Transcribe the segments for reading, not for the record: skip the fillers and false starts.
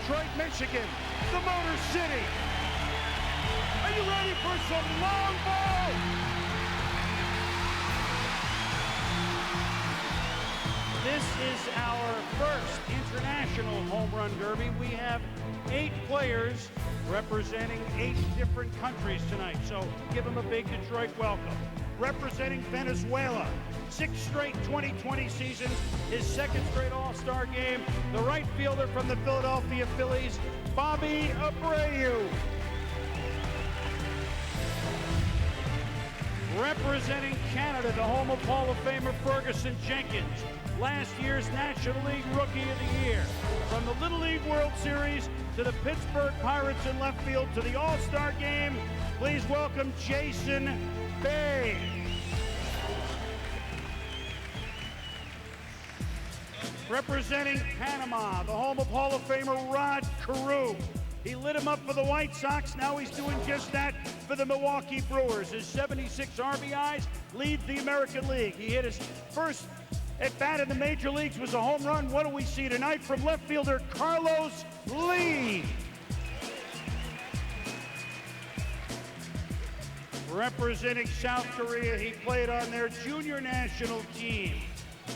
Detroit, Michigan, the Motor City. Are you ready for some long ball? This is our first international home run derby. We have 8 players representing 8 different countries tonight, so give them a big Detroit welcome. Representing Venezuela, 6 straight 2020 seasons, his 2nd straight All-Star game, the right fielder from the Philadelphia Phillies, Bobby Abreu. Representing Canada, the home of Hall of Famer Ferguson Jenkins, last year's National League Rookie of the Year. From the Little League World Series to the Pittsburgh Pirates in left field to the All-Star game, please welcome Jason Bay. Representing Panama, the home of Hall of Famer Rod Carew. He lit him up for the White Sox. Now he's doing just that for the Milwaukee Brewers. His 76 RBIs leads the American League. He hit his first at bat in the major leagues, was a home run. What do we see tonight from left fielder Carlos Lee? Representing South Korea, he played on their junior national team.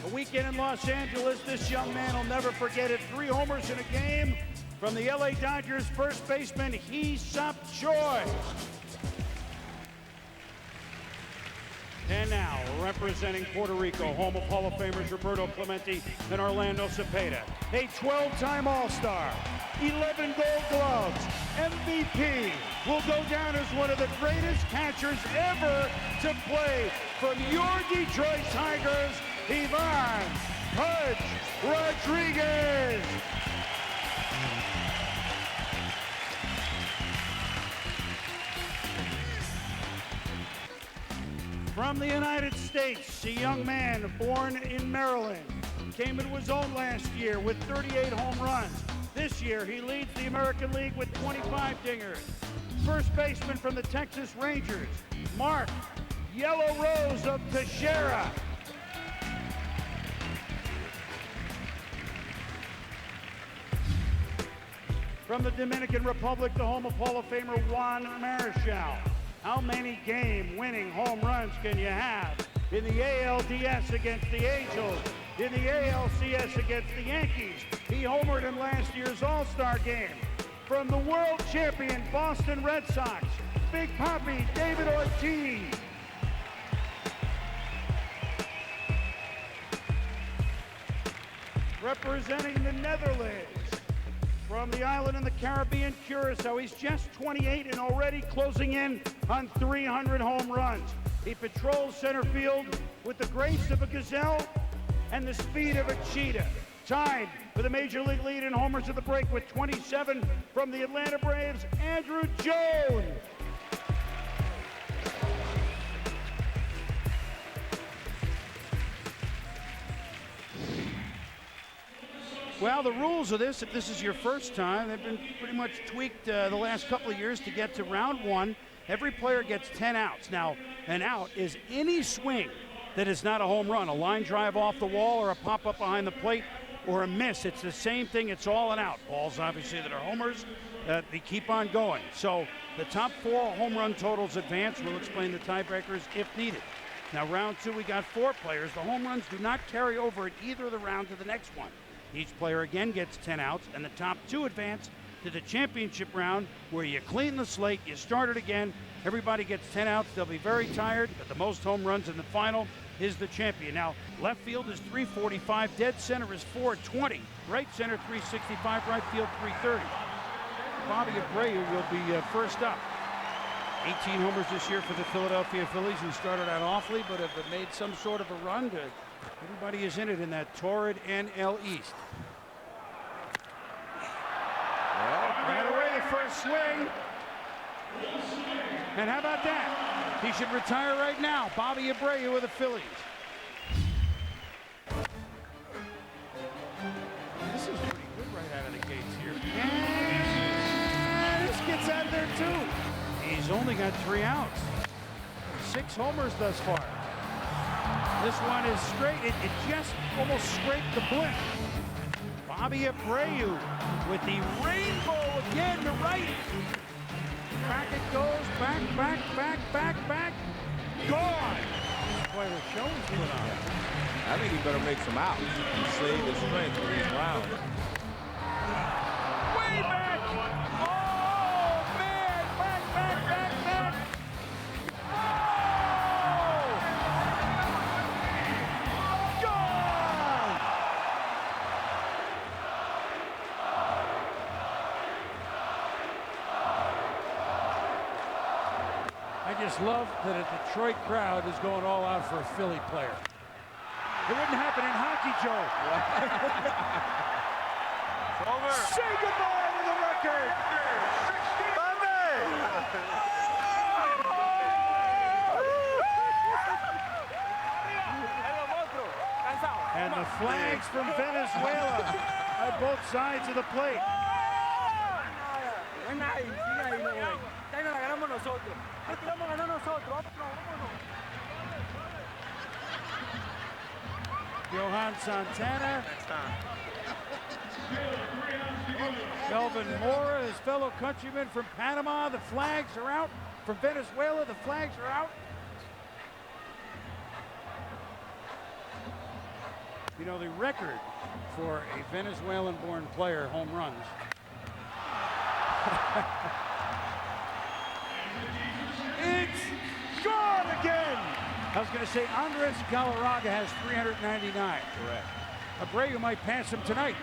A weekend in Los Angeles, this young man will never forget it. 3 homers in a game from the LA Dodgers first baseman Hee-Seop Choi. And now, representing Puerto Rico, home of Hall of Famers Roberto Clemente and Orlando Cepeda, a 12-time All-Star, 11 Gold Gloves, MVP, will go down as one of the greatest catchers ever to play from your Detroit Tigers, Ivan Pudge Rodriguez. From the United States, a young man born in Maryland, came into his own last year with 38 home runs. This year, he leads the American League with 25 dingers. First baseman from the Texas Rangers, Mark Yellow Rose of Teixeira. From the Dominican Republic, the home of Hall of Famer Juan Marichal. How many game-winning home runs can you have in the ALDS against the Angels, in the ALCS against the Yankees? He homered in last year's All-Star game. From the world champion Boston Red Sox, Big Papi David Ortiz. Representing the Netherlands, from the island in the Caribbean, Curacao, he's just 28 and already closing in on 300 home runs. He patrols center field with the grace of a gazelle and the speed of a cheetah. Tied for the major league lead in homers at the break with 27 from the Atlanta Braves, Andruw Jones. Well, the rules of this, if this is your first time, they've been pretty much tweaked the last couple of years to get to round 1. Every player gets 10 outs. Now, an out is any swing that is not a home run, a line drive off the wall or a pop-up behind the plate or a miss. It's the same thing. It's all an out. Balls, obviously, that are homers, they keep on going. So the top 4 home run totals advance. We'll explain the tiebreakers if needed. Now, round 2, we got 4 players. The home runs do not carry over at either of the round to the next one. Each player again gets 10 outs, and the top 2 advance to the championship round where you clean the slate, you start it again. Everybody gets 10 outs. They'll be very tired, but the most home runs in the final is the champion. Now, left field is 345, dead center is 420, right center 365, right field 330. Bobby Abreu will be first up. 18 homers this year for the Philadelphia Phillies, who started out awfully but have made some sort of a run to everybody is in it in that torrid NL East. Well, ran away the first swing. And how about that? He should retire right now. Bobby Abreu with the Phillies. This is pretty good right out of the gates here. And this gets out of there too. He's only got 3 outs. 6 homers thus far. This one is straight. It just almost scraped the blip. Bobby Abreu with the rainbow again to right. Back it goes, back, back. Gone. Quite a show he's put on. I think he better make some outs and save his strength for these rounds. Way back. Oh, man. Back. Oh! Gone! I just love that a Detroit crowd is going all out for a Philly player. It wouldn't happen in hockey, Joe. Over. Say goodbye to the record. And the flags from Venezuela at both sides of the plate. Johan Santana. Melvin Mora, his fellow countryman from Panama. The flags are out. From Venezuela, the flags are out. You know, the record for a Venezuelan-born player home runs. It's gone again. I was going to say Andres Galarraga has 399. Correct. Abreu might pass him tonight.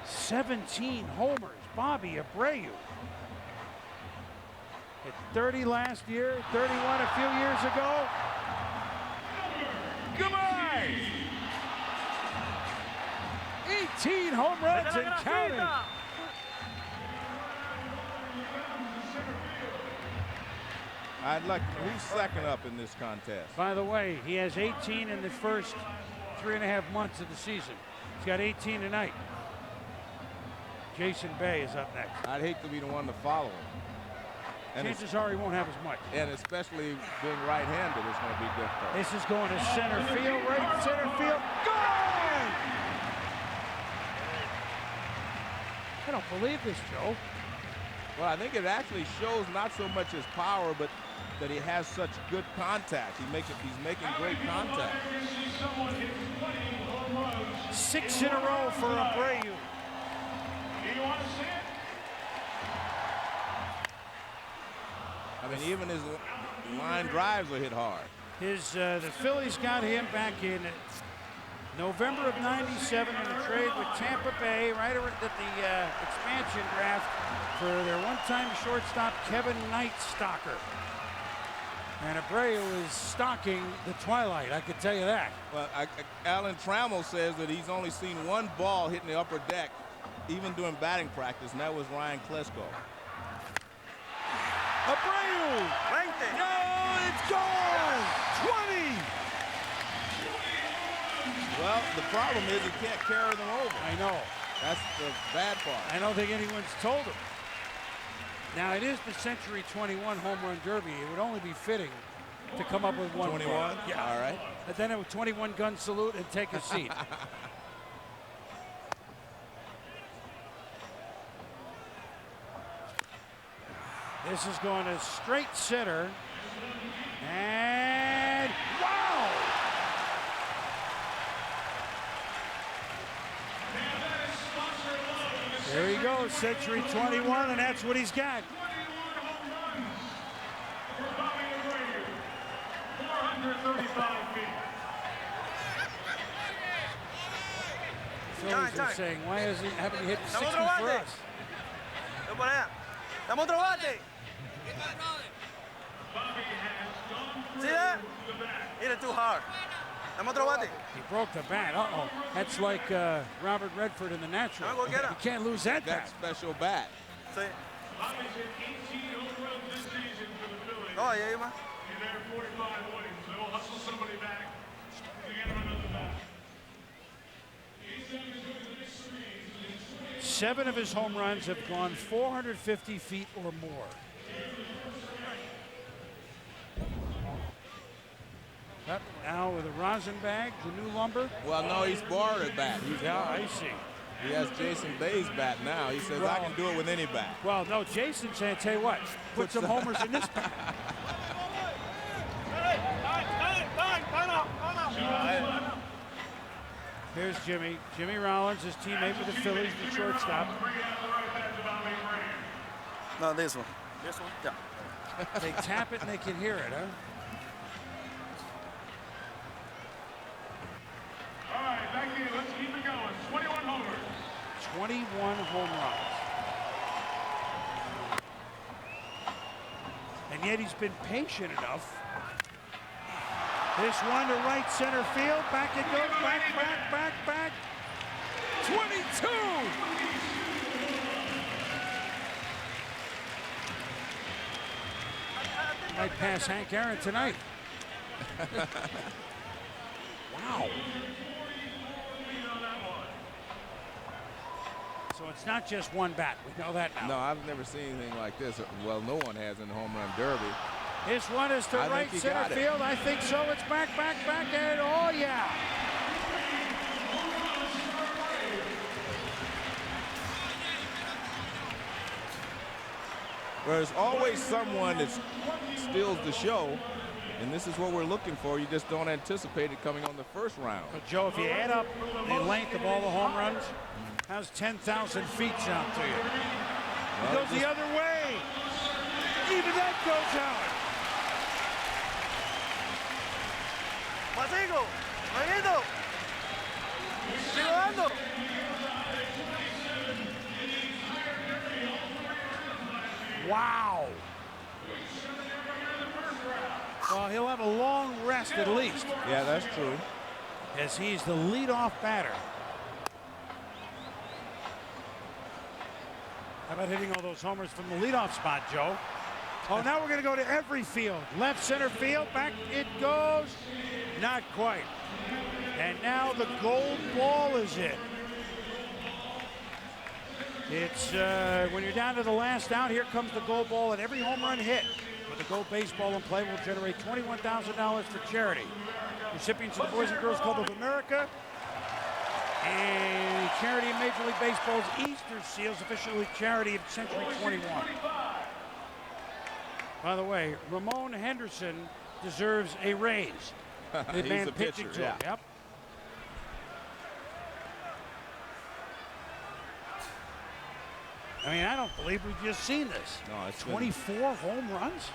17 homers, Bobby Abreu. Hit 30 last year, 31 a few years ago. Goodbye! 18 home runs and counting. Who's second up in this contest? By the way, he has 18 in the first 3.5 months of the season. He's got 18 tonight. Jason Bay is up next. I'd hate to be the one to follow him. And chances are he won't have as much. And especially being right-handed, it's going to be difficult. This is going to center field, right center field. Gone! I don't believe this, Joe. Well, I think it actually shows not so much his power, but that he has such good contact. He's making great contact. 6 in a row for Abreu. I mean, even his line drives are hit hard. The Phillies got him back in November of '97 in a trade with Tampa Bay, right at the expansion draft for their one-time shortstop Kevin Nightstocker. And Abreu is stalking the twilight, I can tell you that. Well, Alan Trammell says that he's only seen one ball hitting the upper deck, even during batting practice, and that was Ryan Klesko. Abreu! No, it's gone! 20! Well, the problem is he can't carry them over. I know. That's the bad part. I don't think anyone's told him. Now, it is the Century 21 Home Run Derby. It would only be fitting to come up with one. 21? Yeah. All right. And then it would 21 gun salute and take a seat. This is going to straight center. And wow! There he goes, Century 21, and that's what he's got. Phillies are saying, why haven't he hit 60 for us? Dame otro bate. See that? Hit it too hard. Dame otro bate. He broke the bat. Uh-oh. That's like Robert Redford in The Natural. You can't lose that bat. Special bat. Sí. Oh, yeah, man. 7 of his home runs have gone 450 feet or more. Up now with a rosin bag, the new lumber. Well, no, he's borrowed a bat. I see. He has Jason Bay's bat now. He says, I can do it with any bat. Well, no, Jason's saying, tell you what, put some homers in this bat. Here's Jimmy. Jimmy Rollins, his teammate with the Phillies, the shortstop. No, this one. This one? Yeah. They tap it and they can hear it, huh? All right, back in. Let's keep it going. 21 homers. 21 home runs. And yet he's been patient enough. This one to right center field. Back it goes. Back. 22! Might pass Hank Aaron tonight. Wow. So it's not just one bat. We know that now. No, I've never seen anything like this. Well, no one has in the home run derby. This one is to right center field. I think so. It's back, and oh yeah. Well, there's always someone that steals the show, and this is what we're looking for. You just don't anticipate it coming on the first round. But Joe, if you add up the length of all the home runs, how's 10,000 feet sound to you? It goes the other way. Even that goes out. Pasigo, movimiento. Sigo dando. Wow. Well, he'll have a long rest at least. Yeah, that's true. As he's the leadoff batter. How about hitting all those homers from the leadoff spot, Joe? Oh, now we're going to go to every field. Left center field, back it goes. Not quite. And now the gold ball is in. It's when you're down to the last out, here comes the gold ball, and every home run hit with the gold baseball in play will generate $21,000 for charity. Recipients of the Boys and Girls Club of America and charity of Major League Baseball's Easter Seals, officially charity of Century 21. By the way, Ramon Henderson deserves a raise. The man a pitching pitcher, to him. yeah. Yep. I mean, I don't believe we've just seen this. No, it's 24 home runs?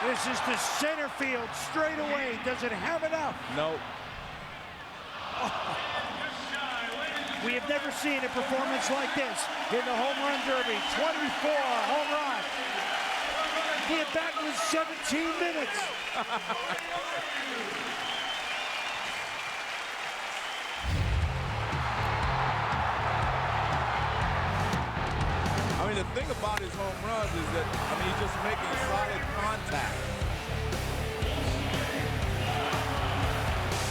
This is to center field straight away. Does it have enough? No. We have never seen a performance like this in the home run derby. 24 home runs. The at-bat was 17 minutes. I mean, the thing about his home runs is that, I mean, he's just making solid contact.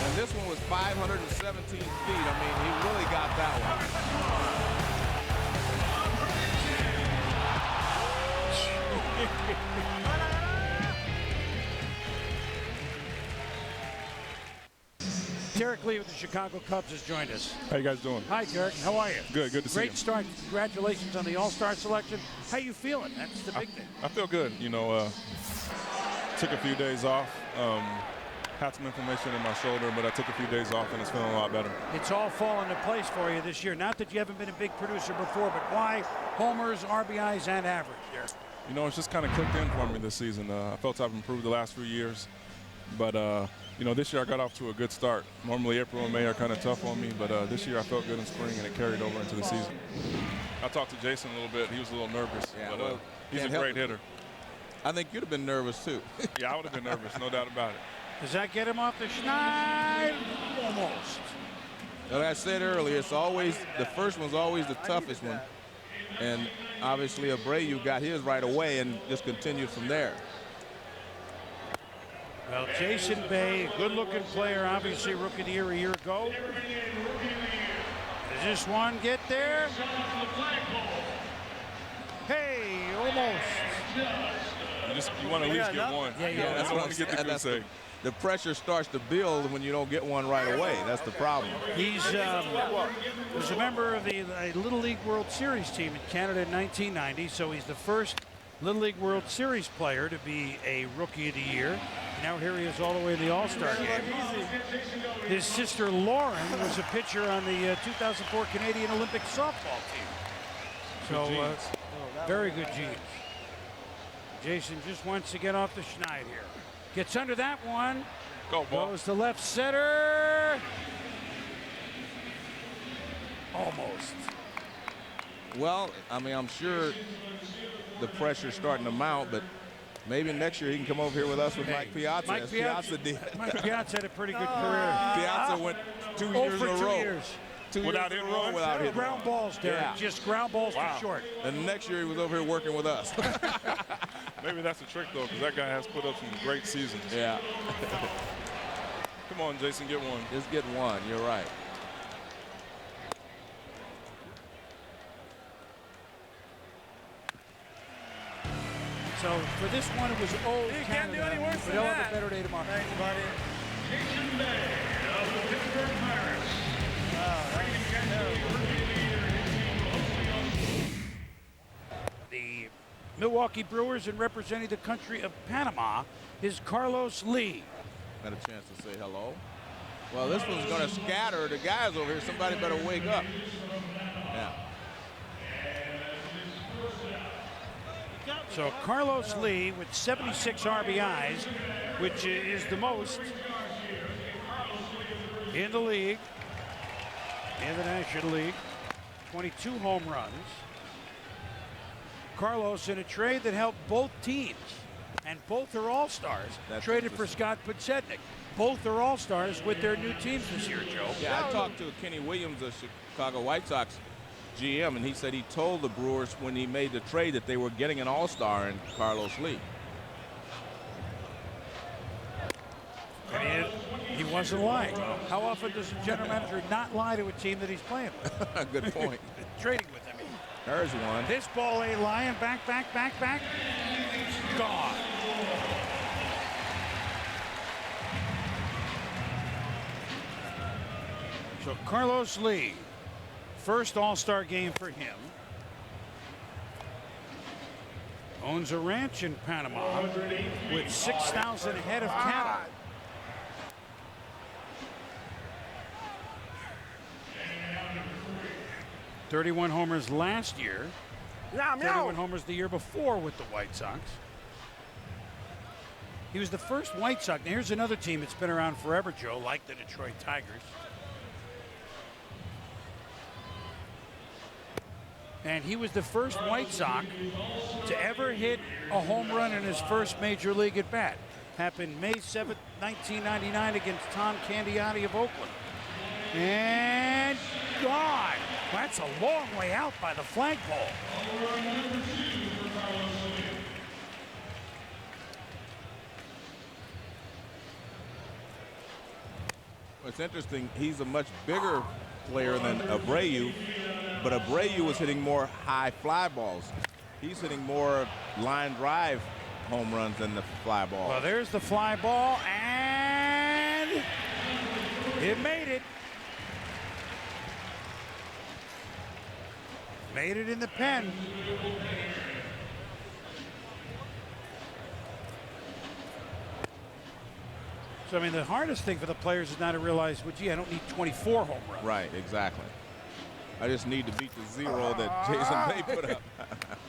And this one was 517 feet. I mean, he really got that one. Derek Lee with the Chicago Cubs has joined us. How you guys doing? Hi, Derek. How are you? Good to see you. Great start. Congratulations on the All-Star selection. How you feeling? That's the big thing. I feel good. You know, took a few days off. Had some inflammation in my shoulder, but I took a few days off and it's feeling a lot better. It's all fallen into place for you this year. Not that you haven't been a big producer before, but why homers, RBIs, and average, Derek? You know, it's just kind of clicked in for me this season. I felt I've improved the last few years, but you know, this year I got off to a good start. Normally April and May are kind of tough on me, but this year I felt good in spring and it carried over into the season. I talked to Jason a little bit. He was a little nervous, Yeah, but well, he's a great hitter. I think you'd have been nervous, too. Yeah, I would have been nervous, no doubt about it. Does that get him off the schneid? Almost. Like I said earlier, it's always, the first one's always the toughest one. And obviously Abreu got his right away and just continued from there. Well, Jason Bay, good-looking player, obviously Rookie of the Year a year ago. As this one get there? Hey, almost. You want to at least get one. Yeah. That's what I'm saying. The pressure starts to build when you don't get one right away. That's the problem. He's was a member of the Little League World Series team in Canada in 1990, so he's the first Little League World Series player to be a Rookie of the Year. Now here he is all the way to the All-Star game. His sister Lauren was a pitcher on the 2004 Canadian Olympic softball team. So very good genes. Jason just wants to get off the schneid here. Gets under that one. Go, ball. Goes to left center. Almost. Well, I mean, I'm sure the pressure's starting to mount, but maybe next year he can come over here with us with Mike Piazza. Mike Piazza did. Mike Piazza had a pretty good career. Piazza went 2 years in a row. 2 years. 2 years Without in a hitting row one? without hitting Ground balls, Derek. Yeah. Just ground balls to short. And next year he was over here working with us. Maybe that's a trick, though, because that guy has put up some great seasons. Yeah. Come on, Jason, get one. Just get one. You're right. So for this one, it was old You Canada. can't do any worse But than they'll that. have a better day tomorrow. Thanks, buddy. Jason Bay of the Pittsburgh Pirates. The Milwaukee Brewers, and representing the country of Panama, is Carlos Lee. Got a chance to say hello. Well, this one's going to scatter the guys over here. Somebody better wake up. Yeah. So Carlos Lee with 76 RBIs, which is the most in the league, in the National League. 22 home runs. Carlos in a trade that helped both teams, and both are all-stars. That's Traded for Scott Podsednik. Both are all-stars with their new teams this year, Joe. Yeah, I talked to Kenny Williams, the Chicago White Sox GM, and he said he told the Brewers when he made the trade that they were getting an all-star in Carlos Lee. And he wasn't lying. How often does a general manager not lie to a team that he's playing with? Good point. Trading with them. There's one. This ball ain't lying. Back. Gone. So Carlos Lee, first All-Star game for him. Owns a ranch in Panama with 6,000 head of cattle. .31 homers last year. 31 homers the year before with the White Sox. He was the first White Sox. Now here's another team that's been around forever, Joe, like the Detroit Tigers. And he was the first White Sox to ever hit a home run in his first major league at bat. Happened May 7th, 1999 against Tom Candiotti of Oakland. And gone. That's a long way out by the flagpole. It's interesting. He's a much bigger player than Abreu, but Abreu was hitting more high fly balls. He's hitting more line drive home runs than the fly ball. Well, there's the fly ball, and it made it. Made it in the pen. So, I mean, the hardest thing for the players is now to realize, well, gee, I don't need 24 home runs. Right, exactly. I just need to beat the zero that Jason Bay put up.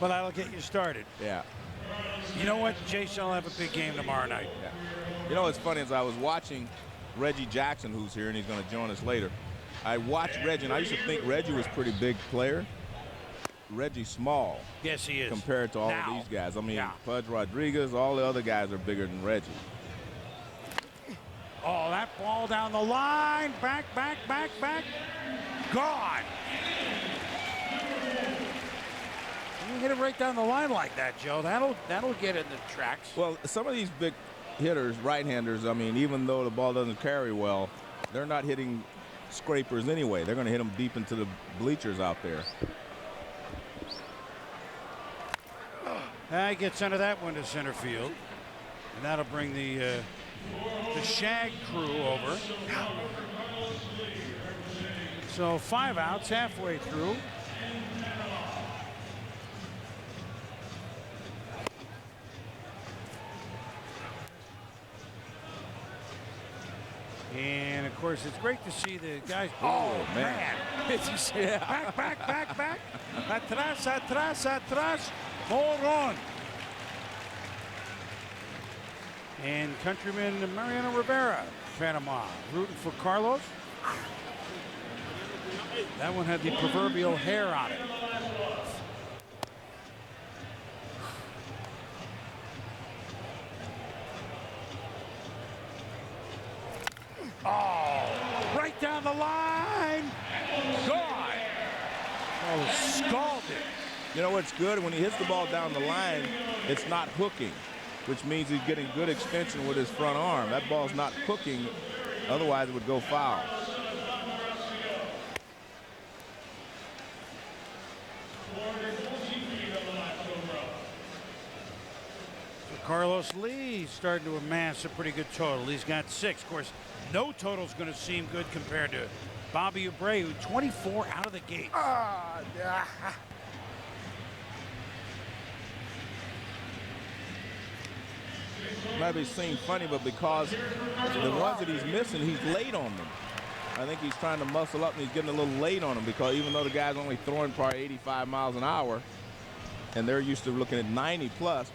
Well, that'll get you started. Yeah. You know what? Jason will have a big game tomorrow night. Yeah. You know what's funny is I was watching Reggie Jackson, who's here, and he's going to join us later. I watched Reggie, and I used to think Reggie was a pretty big player. Reggie's small. Yes, he is. Compared to all now, of these guys. I mean, yeah. Pudge Rodriguez, all the other guys are bigger than Reggie. Oh, that ball down the line. Back. Gone. You hit it right down the line like that, Joe. That'll get in the tracks. Well, some of these big hitters, right-handers, I mean, even though the ball doesn't carry well, they're not hitting scrapers anyway. They're going to hit them deep into the bleachers out there. He gets under that one to center field. And that'll bring the Shag crew over. So 5 outs halfway through. And of course, it's great to see the guys. Oh, man. Did you see that? Back. Atrás, atrás, atrás. Hold on. And countryman Mariano Rivera, Panama, rooting for Carlos. That one had the proverbial hair on it. Oh, right down the line. Gone. Oh, scalded. You know what's good? When he hits the ball down the line, it's not hooking, which means he's getting good extension with his front arm. That ball's not hooking, otherwise it would go foul. Carlos Lee starting to amass a pretty good total. He's got 6. Of course, no total's going to seem good compared to Bobby Abreu, 24 out of the gate. Might be seem funny, but because the ones that he's missing, he's late on them. I think he's trying to muscle up, and he's getting a little late on them because even though the guy's only throwing probably 85 miles an hour, and they're used to looking at 90 plus,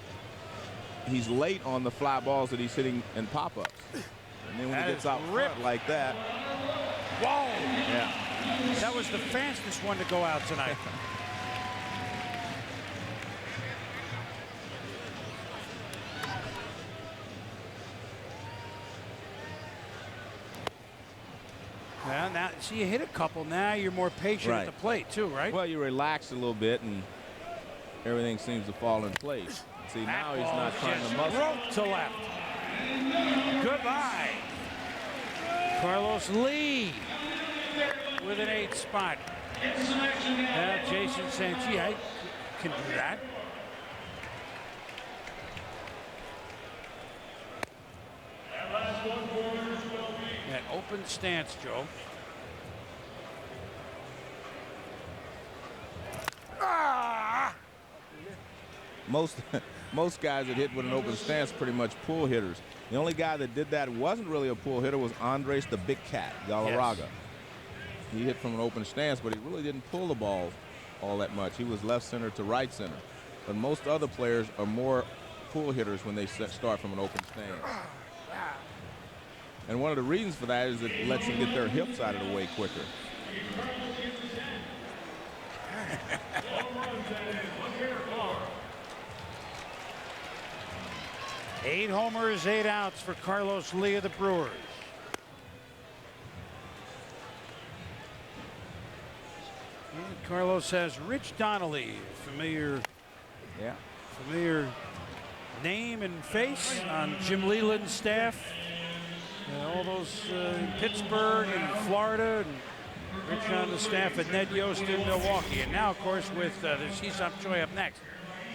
he's late on the fly balls that he's hitting in pop-ups. And then when he gets out front like that. Whoa! Yeah. That was the fastest one to go out tonight. Well, now, see, you hit a couple. Now you're more patient at the plate, too, right? Well, you relax a little bit, and everything seems to fall in place. See, now he's not trying to muscle. Rope to left. Goodbye. Carlos Lee with an 8 spot. Now Jason saying, gee, I can do that. That open stance, Joe. Most guys that hit with an open stance pretty much pull hitters. The only guy that did that wasn't really a pull hitter was Andres the Big Cat, Galarraga. Yes. He hit from an open stance, but he really didn't pull the ball all that much. He was left center to right center. But most other players are more pull hitters when they start from an open stance. And one of the reasons for that is it lets them get their hips out of the way quicker. 8 homers, 8 outs for Carlos Lee of the Brewers. And Carlos has Rich Donnelly, familiar name and face on Jim Leland's staff. All those in Pittsburgh and Florida, and Rich on the staff at Ned Yost in Milwaukee. And now, of course, with there's Hee-Seop Choi up next.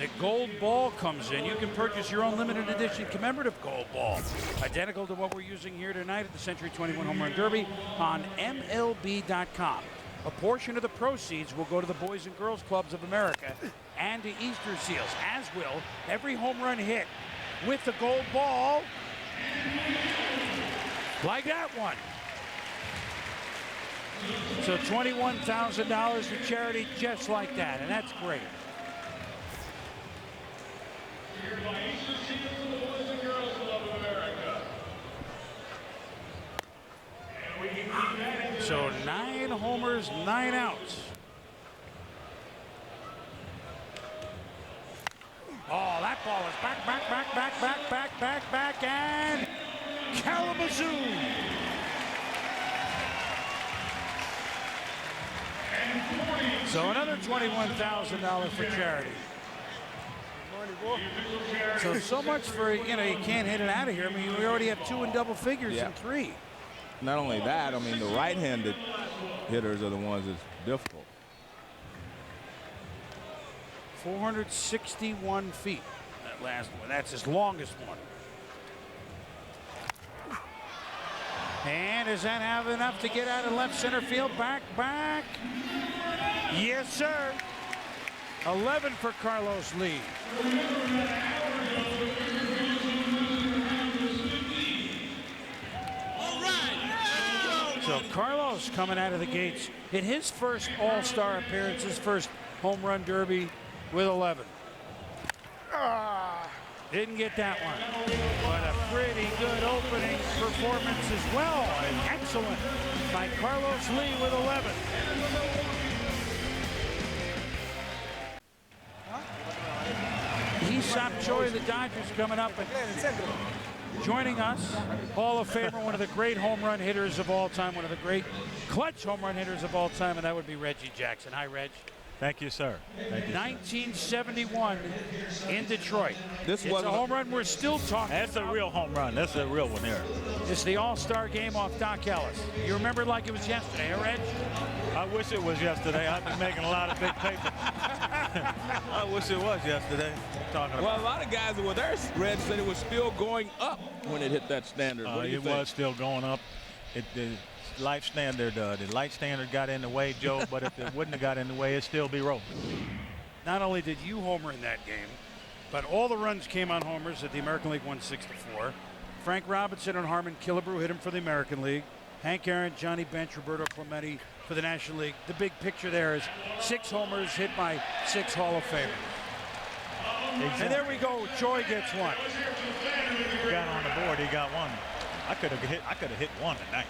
The gold ball comes in. You can purchase your own limited edition commemorative gold ball, identical to what we're using here tonight at the Century 21 Home Run Derby on MLB.com. A portion of the proceeds will go to the Boys and Girls Clubs of America and to Easter Seals, as will every home run hit with the gold ball, like that one. So $21,000 for charity just like that, and that's great. So 9 homers, 9 outs. Oh, that ball is back, and Kalamazoo. So another $21,000 for charity. So much for, you can't hit it out of here. I mean, we already have 2 in double figures and 3. not only that, I mean, the right-handed hitters are the ones that's difficult. 461 feet, that last one. That's his longest one. And does that have enough to get out of left center field? Back. Yes, sir. 11 for Carlos Lee. So Carlos coming out of the gates in his first All-Star appearance, his first home run derby with 11. Didn't get that one, but a pretty good opening performance as well. And excellent by Carlos Lee with 11. Hee-Seop Choi, the Dodgers, coming up and joining us. Hall of Famer, one of the great home run hitters of all time, one of the great clutch home run hitters of all time, and that would be Reggie Jackson. Hi, Reg. Thank you, sir. Thank you, 1971 in Detroit. This was a home run we're still talking That's about. a real home run. That's a real one here. It's the All-Star game off Doc Ellis. You remember it like it was yesterday, huh, Reg? I wish it was yesterday. I've been making a lot of big paper. I wish it was yesterday. Well, a lot of guys that were there, Red, said it was still going up when it hit that standard. What do you it think? was still going up. The light standard got in the way, Joe, but if it wouldn't have got in the way, it'd still be rolling. Not only did you homer in that game, but all the runs came on homers that the American League won 6-4. Frank Robinson and Harmon Killebrew hit him for the American League. Hank Aaron, Johnny Bench, Roberto Clemente for the National League. The big picture there is 6 homers hit by 6 Hall of Famers. Exactly. And there we go. Choi gets one. He got on the board. He got one. I could have hit one tonight.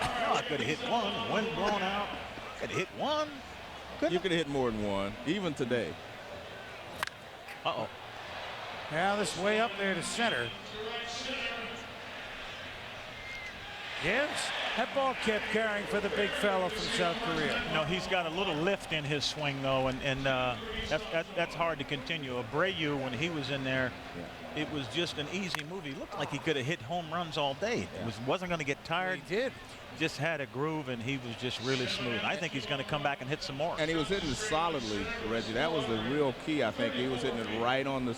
I could have hit one. Wind blown out. Could have hit one. You could have hit more than one, even today. Uh-oh. Now this way up there to center. Yes, that ball kept carrying for the big fella from South Korea. No, he's got a little lift in his swing, though, and that's hard to continue. Abreu, when he was in there, it was just an easy move. He looked like he could have hit home runs all day. Wasn't going to get tired. He did. Just had a groove, and he was just really smooth. I think he's going to come back and hit some more. And he was hitting solidly, Reggie. That was the real key, I think. He was hitting it right on the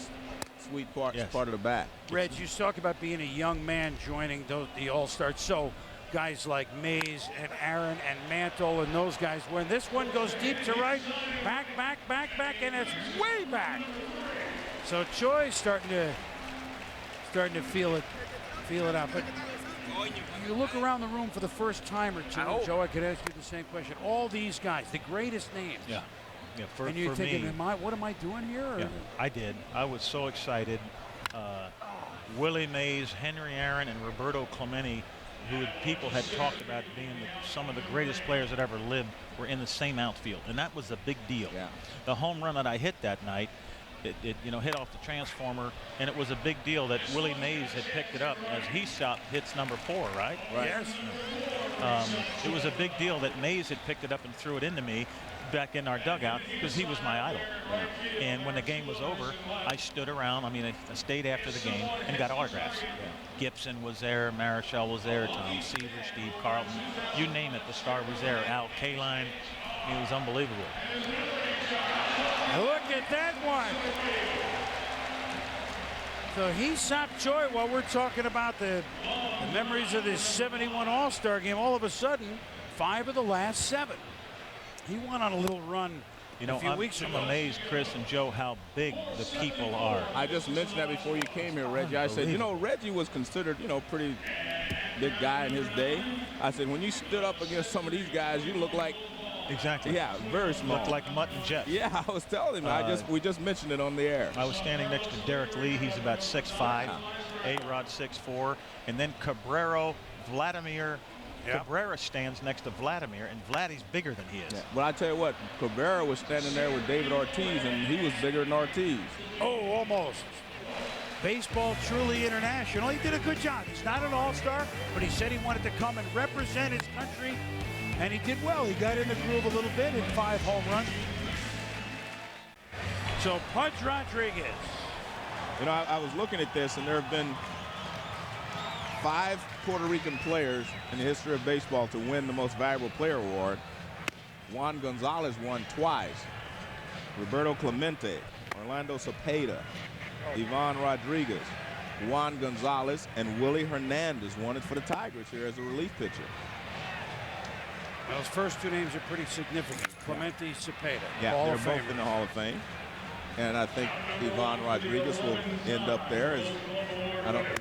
sweet part of the bat. Reg, you talk about being a young man joining the All-Stars. So guys like Mays and Aaron and Mantle and those guys, when this one goes deep to right, back, and it's way back. So Choi's starting to feel it out. But you look around the room for the first time or two, Joe, I could ask you the same question. All these guys, the greatest names. Yeah, and you're thinking, what am I doing here? Or? Yeah, I did. I was so excited. Willie Mays, Henry Aaron, and Roberto Clemente, who people had talked about being some of the greatest players that ever lived, were in the same outfield, and that was a big deal. Yeah. The home run that I hit that night, it hit off the transformer, and it was a big deal that Willie Mays had picked it up as Hee-Seop hits number 4, right? Yes. It was a big deal that Mays had picked it up and threw it into me back in our dugout because he was my idol. And when the game was over, I stood around. I stayed after the game and got autographs. Gibson was there, Marichal was there, Tom Seaver, Steve Carlton, you name it, the star was there. Al Kaline, it was unbelievable. Look at that one. So Hee-Seop Choi, while we're talking about the memories of this 71 All-Star game, all of a sudden, 5 of the last 7. He went on a little run a few weeks ago. I'm amazed, Chris and Joe, how big the people are. I just mentioned that before you came here, Reggie. I said, Reggie was considered, pretty big guy in his day. I said, when you stood up against some of these guys, you look like Exactly. Yeah, very small. Looked like Mutt and Jet. Yeah, I was telling him. We just mentioned it on the air. I was standing next to Derek Lee. He's about 6'5", A-Rod 6'4", and then Cabrera, Vladimir. Yep. Cabrera stands next to Vladimir, and Vladdy's bigger than he is. Yeah. Well, I tell you what, Cabrera was standing there with David Ortiz, and he was bigger than Ortiz. Oh, almost. Baseball truly international. He did a good job. He's not an all-star, but he said he wanted to come and represent his country, and he did well. He got in the groove a little bit in 5 home runs. So Pudge Rodriguez. You know, I was looking at this, and there have been 5 Puerto Rican players in the history of baseball to win the Most Valuable Player award. Juan Gonzalez won twice. Roberto Clemente, Orlando Cepeda, Ivan Rodriguez, Juan Gonzalez, and Willie Hernandez won it for the Tigers here as a relief pitcher. Those first 2 names are pretty significant. Clemente, Cepeda. Yeah, Hall they're of both Famers. in the Hall of Fame. And I think Ivan Rodriguez will end up there.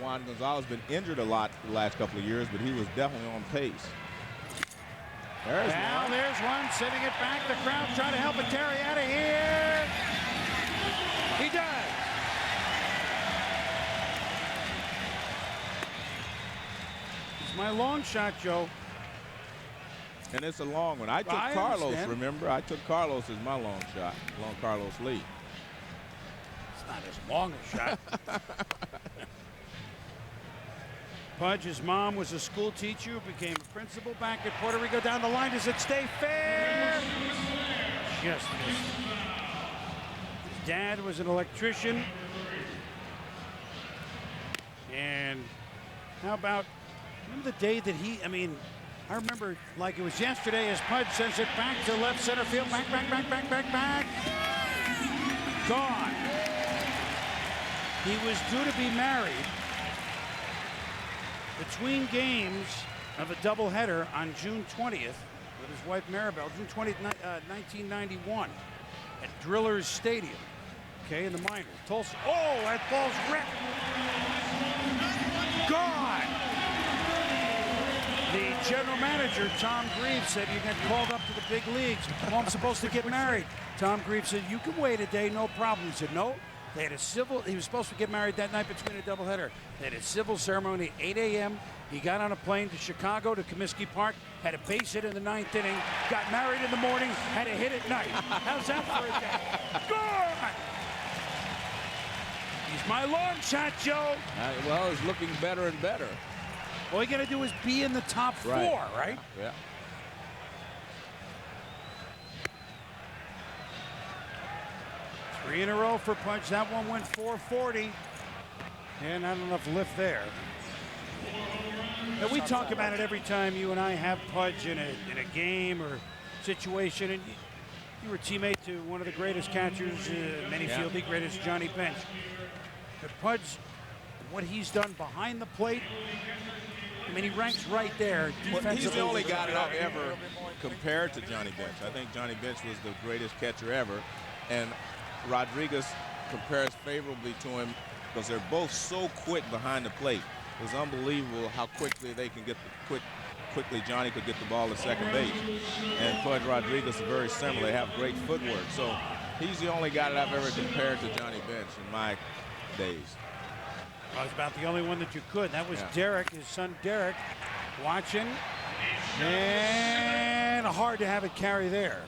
Juan Gonzalez has been injured a lot the last couple of years, but he was definitely on pace. Now there's one, sending it back. The crowd trying to help it. Terry out of here. He does. It's my long shot, Joe. And it's a long one. I took Carlos, understand. Remember? I took Carlos as my long shot, long Carlos Lee. It's not as long a shot. Pudge's mom was a school teacher who became a principal back at Puerto Rico. Down the line, does it stay fair? Just missed. His dad was an electrician. And how about, remember the day that I remember like it was yesterday as Pudge sends it back to left center field. Back. Gone. He was due to be married between games of a doubleheader on June 20th with his wife Maribel, June 20th, 1991 at Drillers Stadium, okay, in the minors. Tulsa, oh, that ball's ripped. Gone. The general manager, Tom Greaves, said you get called up to the big leagues. Well, I'm supposed to get married. Tom Greaves said, you can wait a day, no problem. He said, no. They had a civil, he was supposed to get married that night between a doubleheader. They had a civil ceremony at 8 a.m. He got on a plane to Chicago, to Comiskey Park, had a base hit in the 9th inning, got married in the morning, had a hit at night. How's that for a day? Gone! He's my long shot, Joe. Well, it's looking better and better. All you got to do is be in the top 4, right? Yeah. Three in a row for Pudge. That one went 440. And not enough lift there. Now, we talk about it every time you and I have Pudge in a game or situation. And you were a teammate to one of the greatest catchers, many field league greatest, Johnny Bench. But Pudge, what he's done behind the plate, I mean, he ranks right there. Well, he's the only guy that I've ever compared to Johnny Bench. I think Johnny Bench was the greatest catcher ever. And Rodriguez compares favorably to him because they're both so quick behind the plate. It was unbelievable how quickly they can get quickly Johnny could get the ball to second base. And Pudge Rodriguez is very similar. They have great footwork. So he's the only guy that I've ever compared to Johnny Bench in my days. Well, it's about the only one that you could. That was Derek, his son Derek, watching. And hard to have it carry there.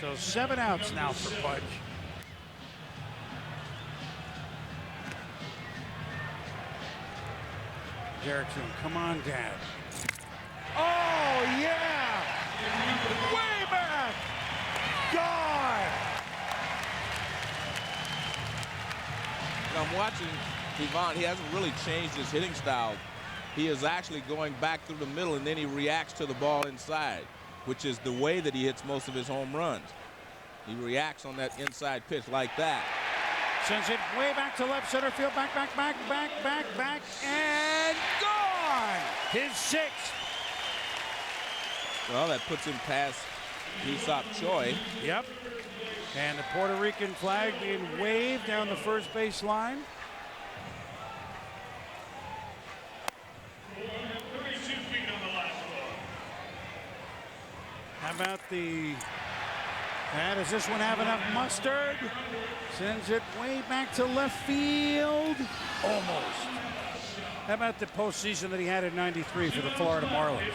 So 7 outs now for Pudge. Derek to him, come on, Dad. Oh, yeah! Way back! God! I'm watching Ivan. He hasn't really changed his hitting style. He is actually going back through the middle, and then he reacts to the ball inside, which is the way that he hits most of his home runs. He reacts on that inside pitch like that. Sends it way back to left center field. Back, and gone! His 6th. Well, that puts him past Hee-Seop Choi. Yep. And the Puerto Rican flag being waved down the first base line. How about the... does this one have enough mustard? Sends it way back to left field. Almost. How about the postseason that he had in '93 for the Florida Marlins?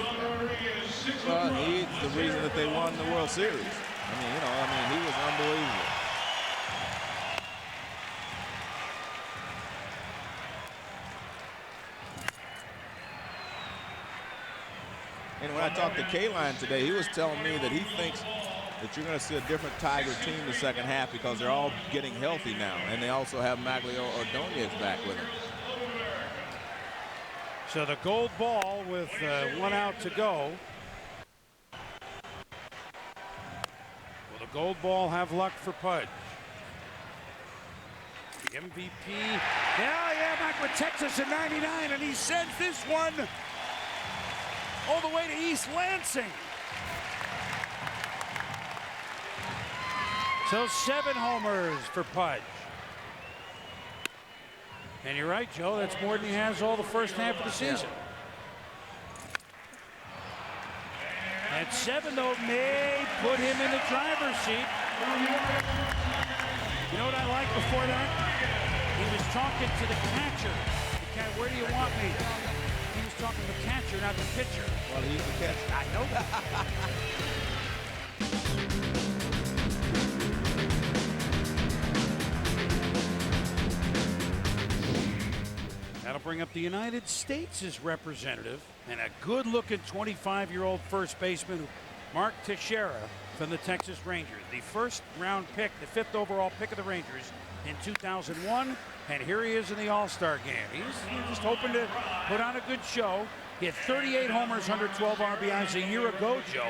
Well, he's the reason that they won the World Series. He was unbelievable. And when I talked to K-Line today, he was telling me that he thinks that you're going to see a different Tiger team the second half because they're all getting healthy now. And they also have Maglio Ordonez back with them. So the gold ball with 1 out to go. Will the gold ball have luck for Pudge? The MVP. Yeah, back with Texas in '99, and he sends this one all the way to East Lansing. So 7 homers for Pudge. And you're right, Joe, that's more than he has all the first half of the season. At 7, though, may put him in the driver's seat. You know what I like before that? He was talking to the catcher. Where do you want me? He was talking to the catcher, not the pitcher. Well, he's the catcher. I know that. That'll bring up the United States' representative and a good-looking 25-year-old first baseman, Mark Teixeira from the Texas Rangers. The first-round pick, the 5th overall pick of the Rangers in 2001, and here he is in the All-Star game. He's just hoping to put on a good show. He had 38 homers, 112 RBIs a year ago, Joe.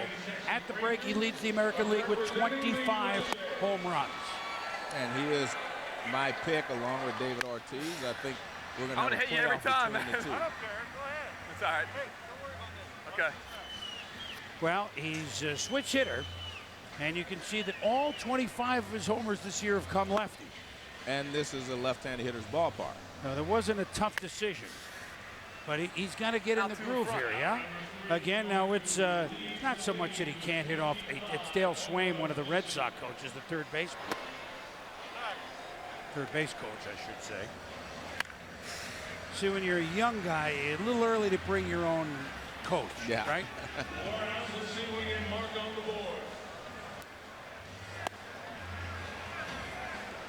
At the break, he leads the American League with 25 home runs. And he is my pick along with David Ortiz. I think we're going to have a hit you every playoff time, between man. the two. I don't care. Go ahead. It's all right. Hey, don't worry about that. Okay. Well, he's a switch hitter, and you can see that all 25 of his homers this year have come lefty. And this is a left-handed hitter's ballpark. Now, there wasn't a tough decision, but he's got to get in the groove here, yeah? Again, now it's not so much that he can't hit off. It's Dale Swaim, one of the Red Sox coaches, the third baseman. Third base coach, I should say. See, when you're a young guy, a little early to bring your own coach, Yeah. right?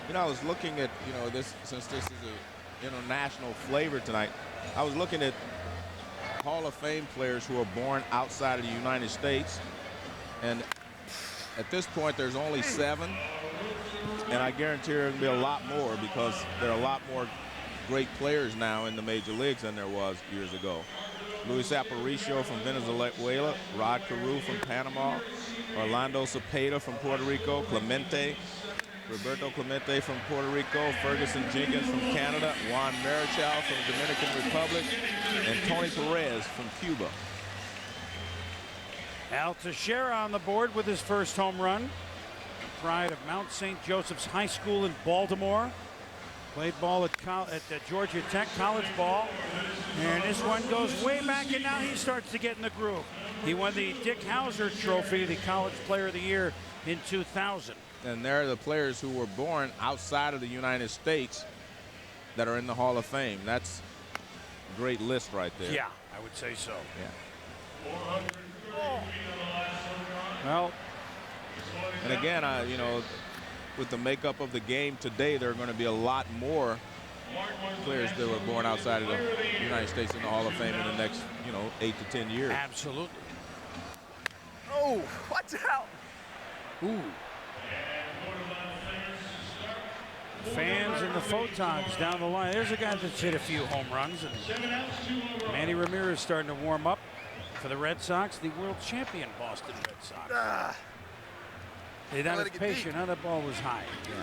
You know, I was looking at, this, since this is an international flavor tonight, I was looking at Hall of Fame players who are born outside of the United States. And at this point, there's only 7. And I guarantee there will be a lot more because there are a lot more great players now in the major leagues than there was years ago. Luis Aparicio from Venezuela, Rod Carew from Panama, Orlando Cepeda from Puerto Rico, Roberto Clemente from Puerto Rico, Ferguson Jenkins from Canada, Juan Marichal from the Dominican Republic, and Tony Perez from Cuba. Al Teixeira on the board with his first home run. Pride of Mount St. Joseph's High School in Baltimore. Played ball at Georgia Tech, college ball. And this one goes way back, and now he starts to get in the groove. He won the Dick Hauser Trophy, the College Player of the Year in 2000. And they're the players who were born outside of the United States that are in the Hall of Fame. That's a great list right there. Yeah, I would say so. Yeah. Well, and again, with the makeup of the game today, there are going to be a lot more players that were born outside of the United States in the Hall of Fame in the next, 8 to 10 years. absolutely. Oh, watch out. Ooh. Fans and the photons down the line. There's a guy that's hit a few home runs. And Manny Ramirez starting to warm up for the Red Sox, the world champion Boston Red Sox. They're not as patient. Now that ball was high. Yeah.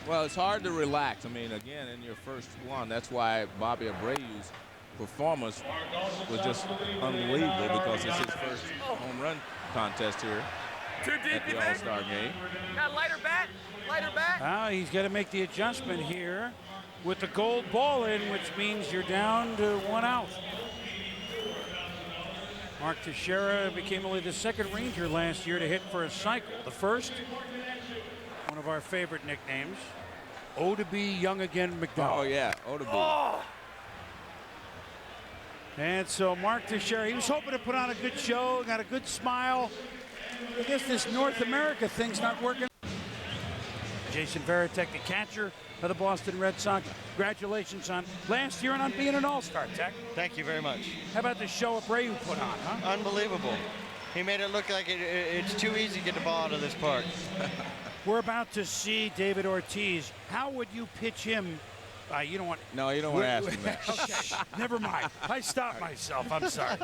Well, it's hard to relax. I mean, again, in your first one, that's why Bobby Abreu's performance was just unbelievable because it's his first home run contest here Too deep, at you the think? All-Star game. Got a lighter bat? Lighter bat? Now he's got to make the adjustment here with the gold ball in, which means you're down to 1 out. Mark Teixeira became only the second Ranger last year to hit for a cycle. The first, one of our favorite nicknames, O to be Young Again McDowell. Oh, yeah, Odabu. Oh. And so Mark Teixeira, he was hoping to put on a good show, got a good smile. I guess this North America thing's not working. Jason Varitek, the catcher of the Boston Red Sox. Congratulations on last year and on being an all-star, Tech. Thank you very much. How about the show Abreu put on, huh? Unbelievable. He made it look like it's too easy to get the ball out of this park. We're about to see David Ortiz. How would you pitch him You don't want. No, you don't want to ask him that. Okay, never mind. I stopped myself. I'm sorry.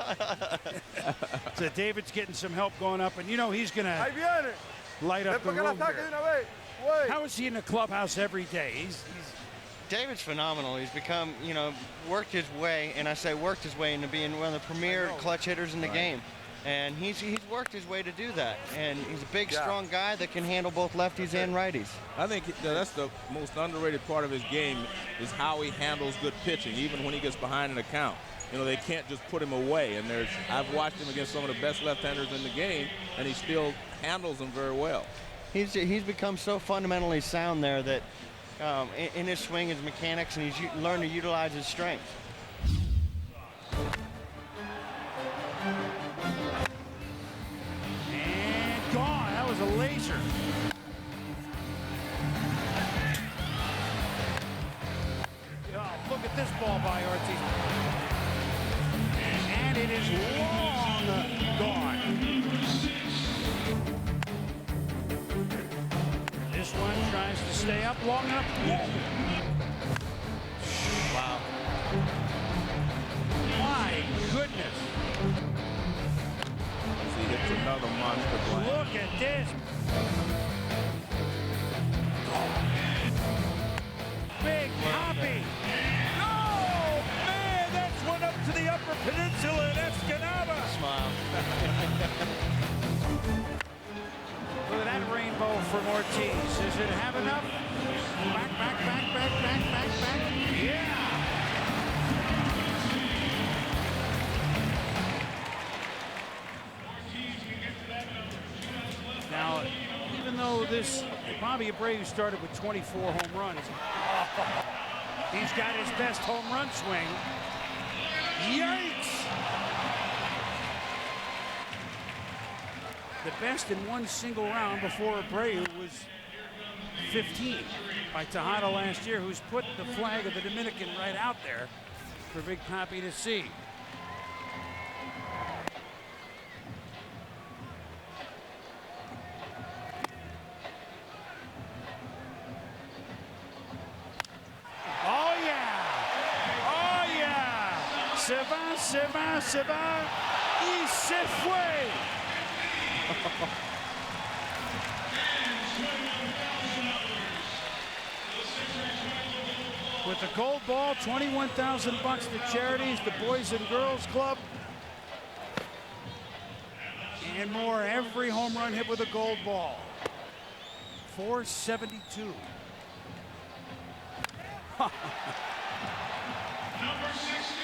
So David's getting some help going up, and you know he's going to light up the room here. How is he in the clubhouse every day? He's David's phenomenal. He's become, worked his way, and I say worked his way into being one of the premier clutch hitters in the game. And he's worked his way to do that. And he's a big, strong guy that can handle both lefties and righties. I think that's the most underrated part of his game is how he handles good pitching, even when he gets behind an account. They can't just put him away. And I've watched him against some of the best left-handers in the game, and he still handles them very well. He's become so fundamentally sound there that in his swing, his mechanics, and he's learned to utilize his strength. and gone. That was a laser. Oh, look at this ball by Ortiz. And it is long gone. This one tries to stay up long enough. Wow. My goodness. As he hits another monster blast. Look at this. Big Poppy. Oh, man, that's one up to the Upper Peninsula in Escanaba. Smile. Look at that rainbow from Ortiz. Does it have enough? Back. Yeah. Now, even though Bobby Abreu started with 24 home runs, he's got his best home run swing. Yikes! The best in one single round before Abreu was 15 by Tejada last year, who's put the flag of the Dominican right out there for Big Papi to see. Oh yeah! Se va, y se fue! With the gold ball, $21,000 to charities, the Boys and Girls Club, and more. Every home run hit with a gold ball. 472.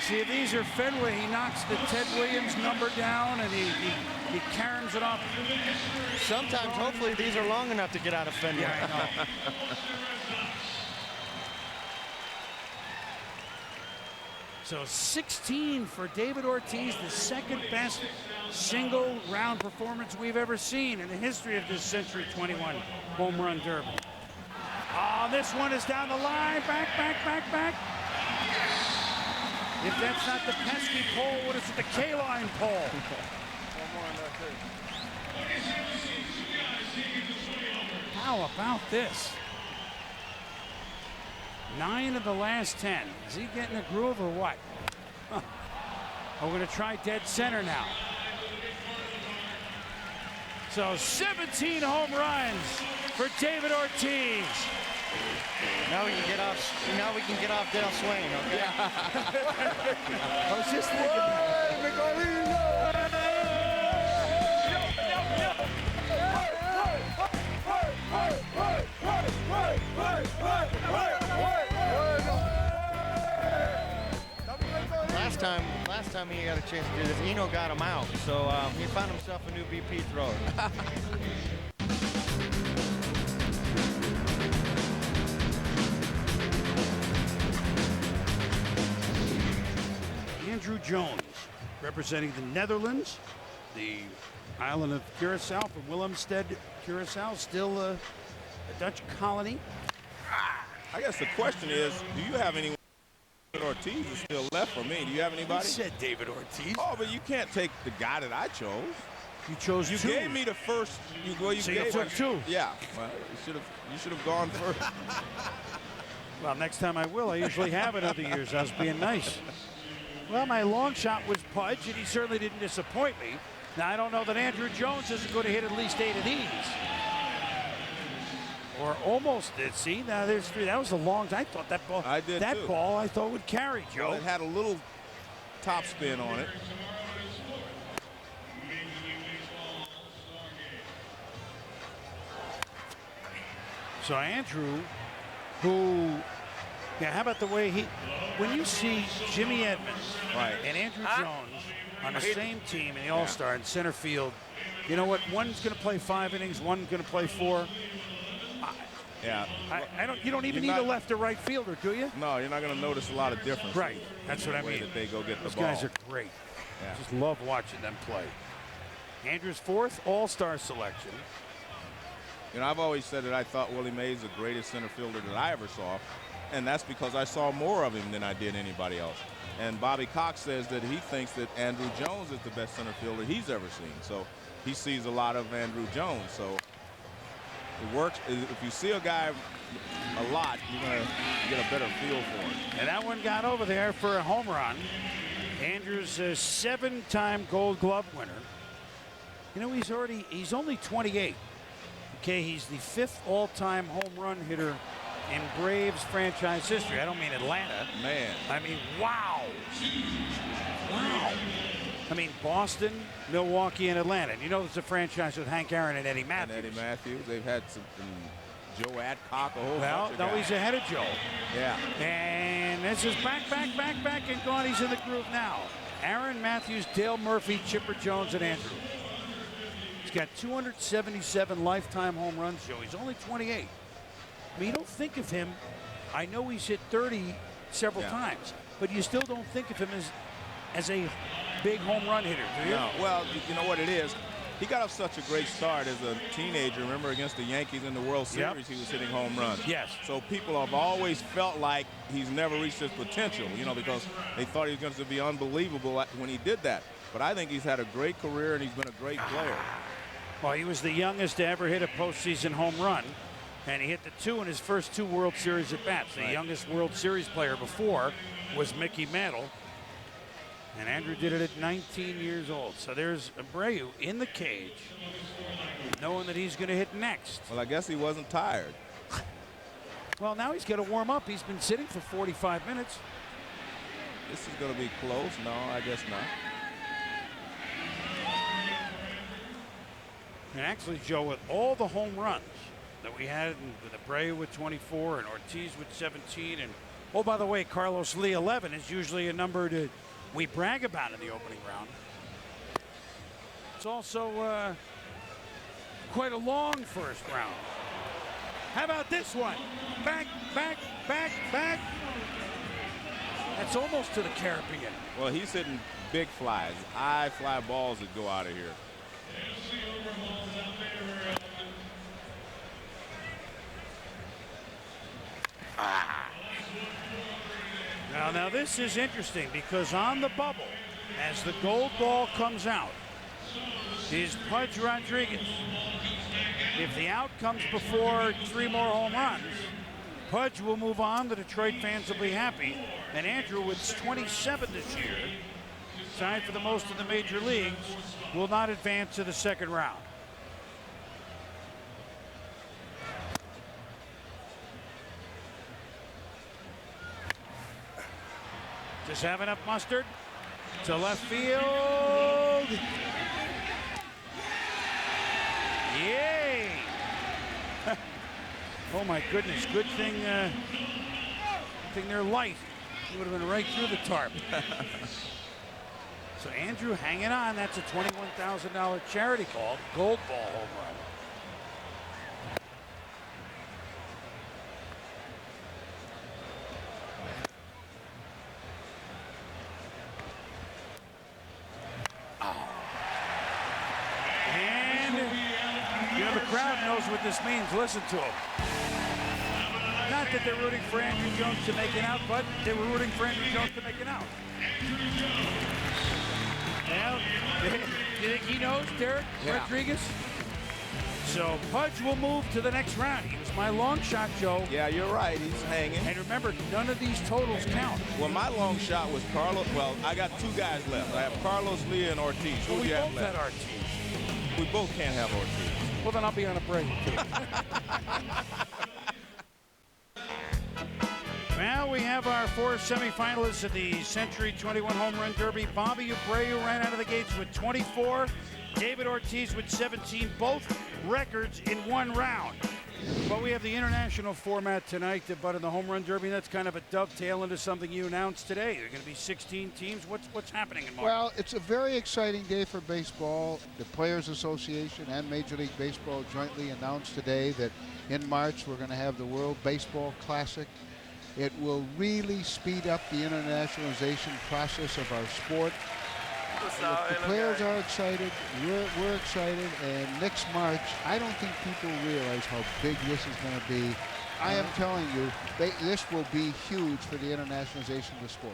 See, if these are Fenway, he knocks the Ted Williams number down and he caroms it off. Sometimes, hopefully, these are long enough to get out of Fenway. Yeah, I know. So 16 for David Ortiz, the second best single round performance we've ever seen in the history of this Century 21 home run derby. Oh, this one is down the line, back. If that's not the pesky pole, what is it, the K-line pole? One more and that's it. How about this? 9 of the last 10. Is he getting a groove or what? Huh. We're going to try dead center now. So 17 home runs for David Ortiz. Now we can get off Dale Swain, okay? I was just thinking that. Last time he got a chance to do this, Eno got him out, so he found himself a new BP thrower. Andruw Jones, representing the Netherlands, the island of Curacao from Willemstad, Curacao, still a Dutch colony. I guess the question is, do you have anyone? Ortiz is still left for me. Do you have anybody? You said David Ortiz. Oh, but you can't take the guy that I chose. You chose You two. gave me the first. So you took two. Yeah. Well, you should have gone first. Well, next time I will. I usually have it other years. I was being nice. Well, my long shot was Pudge, and he certainly didn't disappoint me. Now, I don't know that Andruw Jones isn't going to hit at least 8 of these. Or almost did. See, now there's 3. That was a long. I thought that ball. I did that too. ball I thought would carry, Joe. Well, it had a little top spin on it. So Andruw, who, yeah, how about the way when you see Jimmy Edmonds and Andruw Jones on the same team in the All-Star in center field, you know what? One's going to play 5 innings, one's going to play 4. Yeah. You don't even need a left or right fielder, do you? No, you're not going to notice a lot of difference. Right. That's what I mean. That they go get Those the ball. guys are great. Yeah. Just love watching them play. Andrew's 4th All-Star selection. You know, I've always said that I thought Willie Mays the greatest center fielder that I ever saw, and that's because I saw more of him than I did anybody else. And Bobby Cox says that he thinks that Andruw Jones is the best center fielder he's ever seen. So he sees a lot of Andruw Jones. So it works. If you see a guy a lot, you're going to get a better feel for it. And that one got over there for a home run. Andrew's a 7-time Gold Glove winner. You know, he's only 28. Okay, he's the 5th all-time home run hitter in Braves franchise history. I don't mean Atlanta. Man. I mean, wow. Wow. I mean, Boston, Milwaukee, and Atlanta. And you know, it's a franchise with Hank Aaron and Eddie Matthews. And Eddie Matthews. They've had some Joe Adcock, a whole bunch of no, guys. he's ahead of Joe. Yeah. And this is back, and gone. He's in the groove now. Aaron Matthews, Dale Murphy, Chipper Jones, and Andruw. He's got 277 lifetime home runs, Joe. He's only 28. I mean, you don't think of him. I know he's hit 30 several times, but you still don't think of him as a big home run hitter, do you? No. Well, you know what it is? He got off such a great start as a teenager. Remember, against the Yankees in the World Series, he was hitting home runs. Yes. So people have always felt like he's never reached his potential, you know, because they thought he was going to be unbelievable when he did that. But I think he's had a great career, and he's been a great player. Well, he was the youngest to ever hit a postseason home run, and he hit the 2 in his first 2 World Series at bats. The youngest World Series player before was Mickey Mantle, and Andruw did it at 19 years old. So there's Abreu in the cage, knowing that he's going to hit next. Well, I guess he wasn't tired. Well, now he's got to warm up. He's been sitting for 45 minutes. This is going to be close. No, I guess not. And actually, Joe, with all the home runs that we had, with Abreu with 24 and Ortiz with 17, and oh, by the way, Carlos Lee 11 is usually a number that we brag about in the opening round. It's also quite a long first round. How about this one? Back. That's almost to the Caribbean. Well, he's hitting big flies, high fly balls that go out of here. Now this is interesting because on the bubble, as the gold ball comes out, is Pudge Rodriguez. If the out comes before 3 more home runs, Pudge will move on. The Detroit fans will be happy. And Andruw, with 27 this year, tied for the most in the major leagues, will not advance to the second round. Just have enough mustard to left field. Yay! Oh my goodness! Good thing, they're light. He would have been right through the tarp. So Andruw hanging on. That's a $21,000 charity ball, gold ball home run. The crowd knows what this means. Listen to them. Not that they're rooting for Andruw Jones to make it out, but they were rooting for Andruw Jones to make it out. Well, you think he knows, Derek Rodriguez? So Pudge will move to the next round. He was my long shot, Joe. Yeah, you're right. He's hanging. And remember, none of these totals count. Well, my long shot was Carlos. Well, I got 2 guys left. I have Carlos, Lee, and Ortiz. Who Well, do we you have both left? had Ortiz. We both can't have Ortiz. Well, then I'll be on a break, too. Well, we have our 4 semifinalists of the Century 21 Home Run Derby. Bobby Abreu ran out of the gates with 24. David Ortiz with 17. Both records in 1 round. But we have the international format tonight, but in the Home Run Derby, that's kind of a dovetail into something you announced today. There are going to be 16 teams. What's happening in March? Well, it's a very exciting day for baseball. The Players Association and Major League Baseball jointly announced today that in March we're going to have the World Baseball Classic. It will really speed up the internationalization process of our sport. The players are excited, we're excited, and next March, I don't think people realize how big this is going to be. I am telling you, this will be huge for the internationalization of the sport.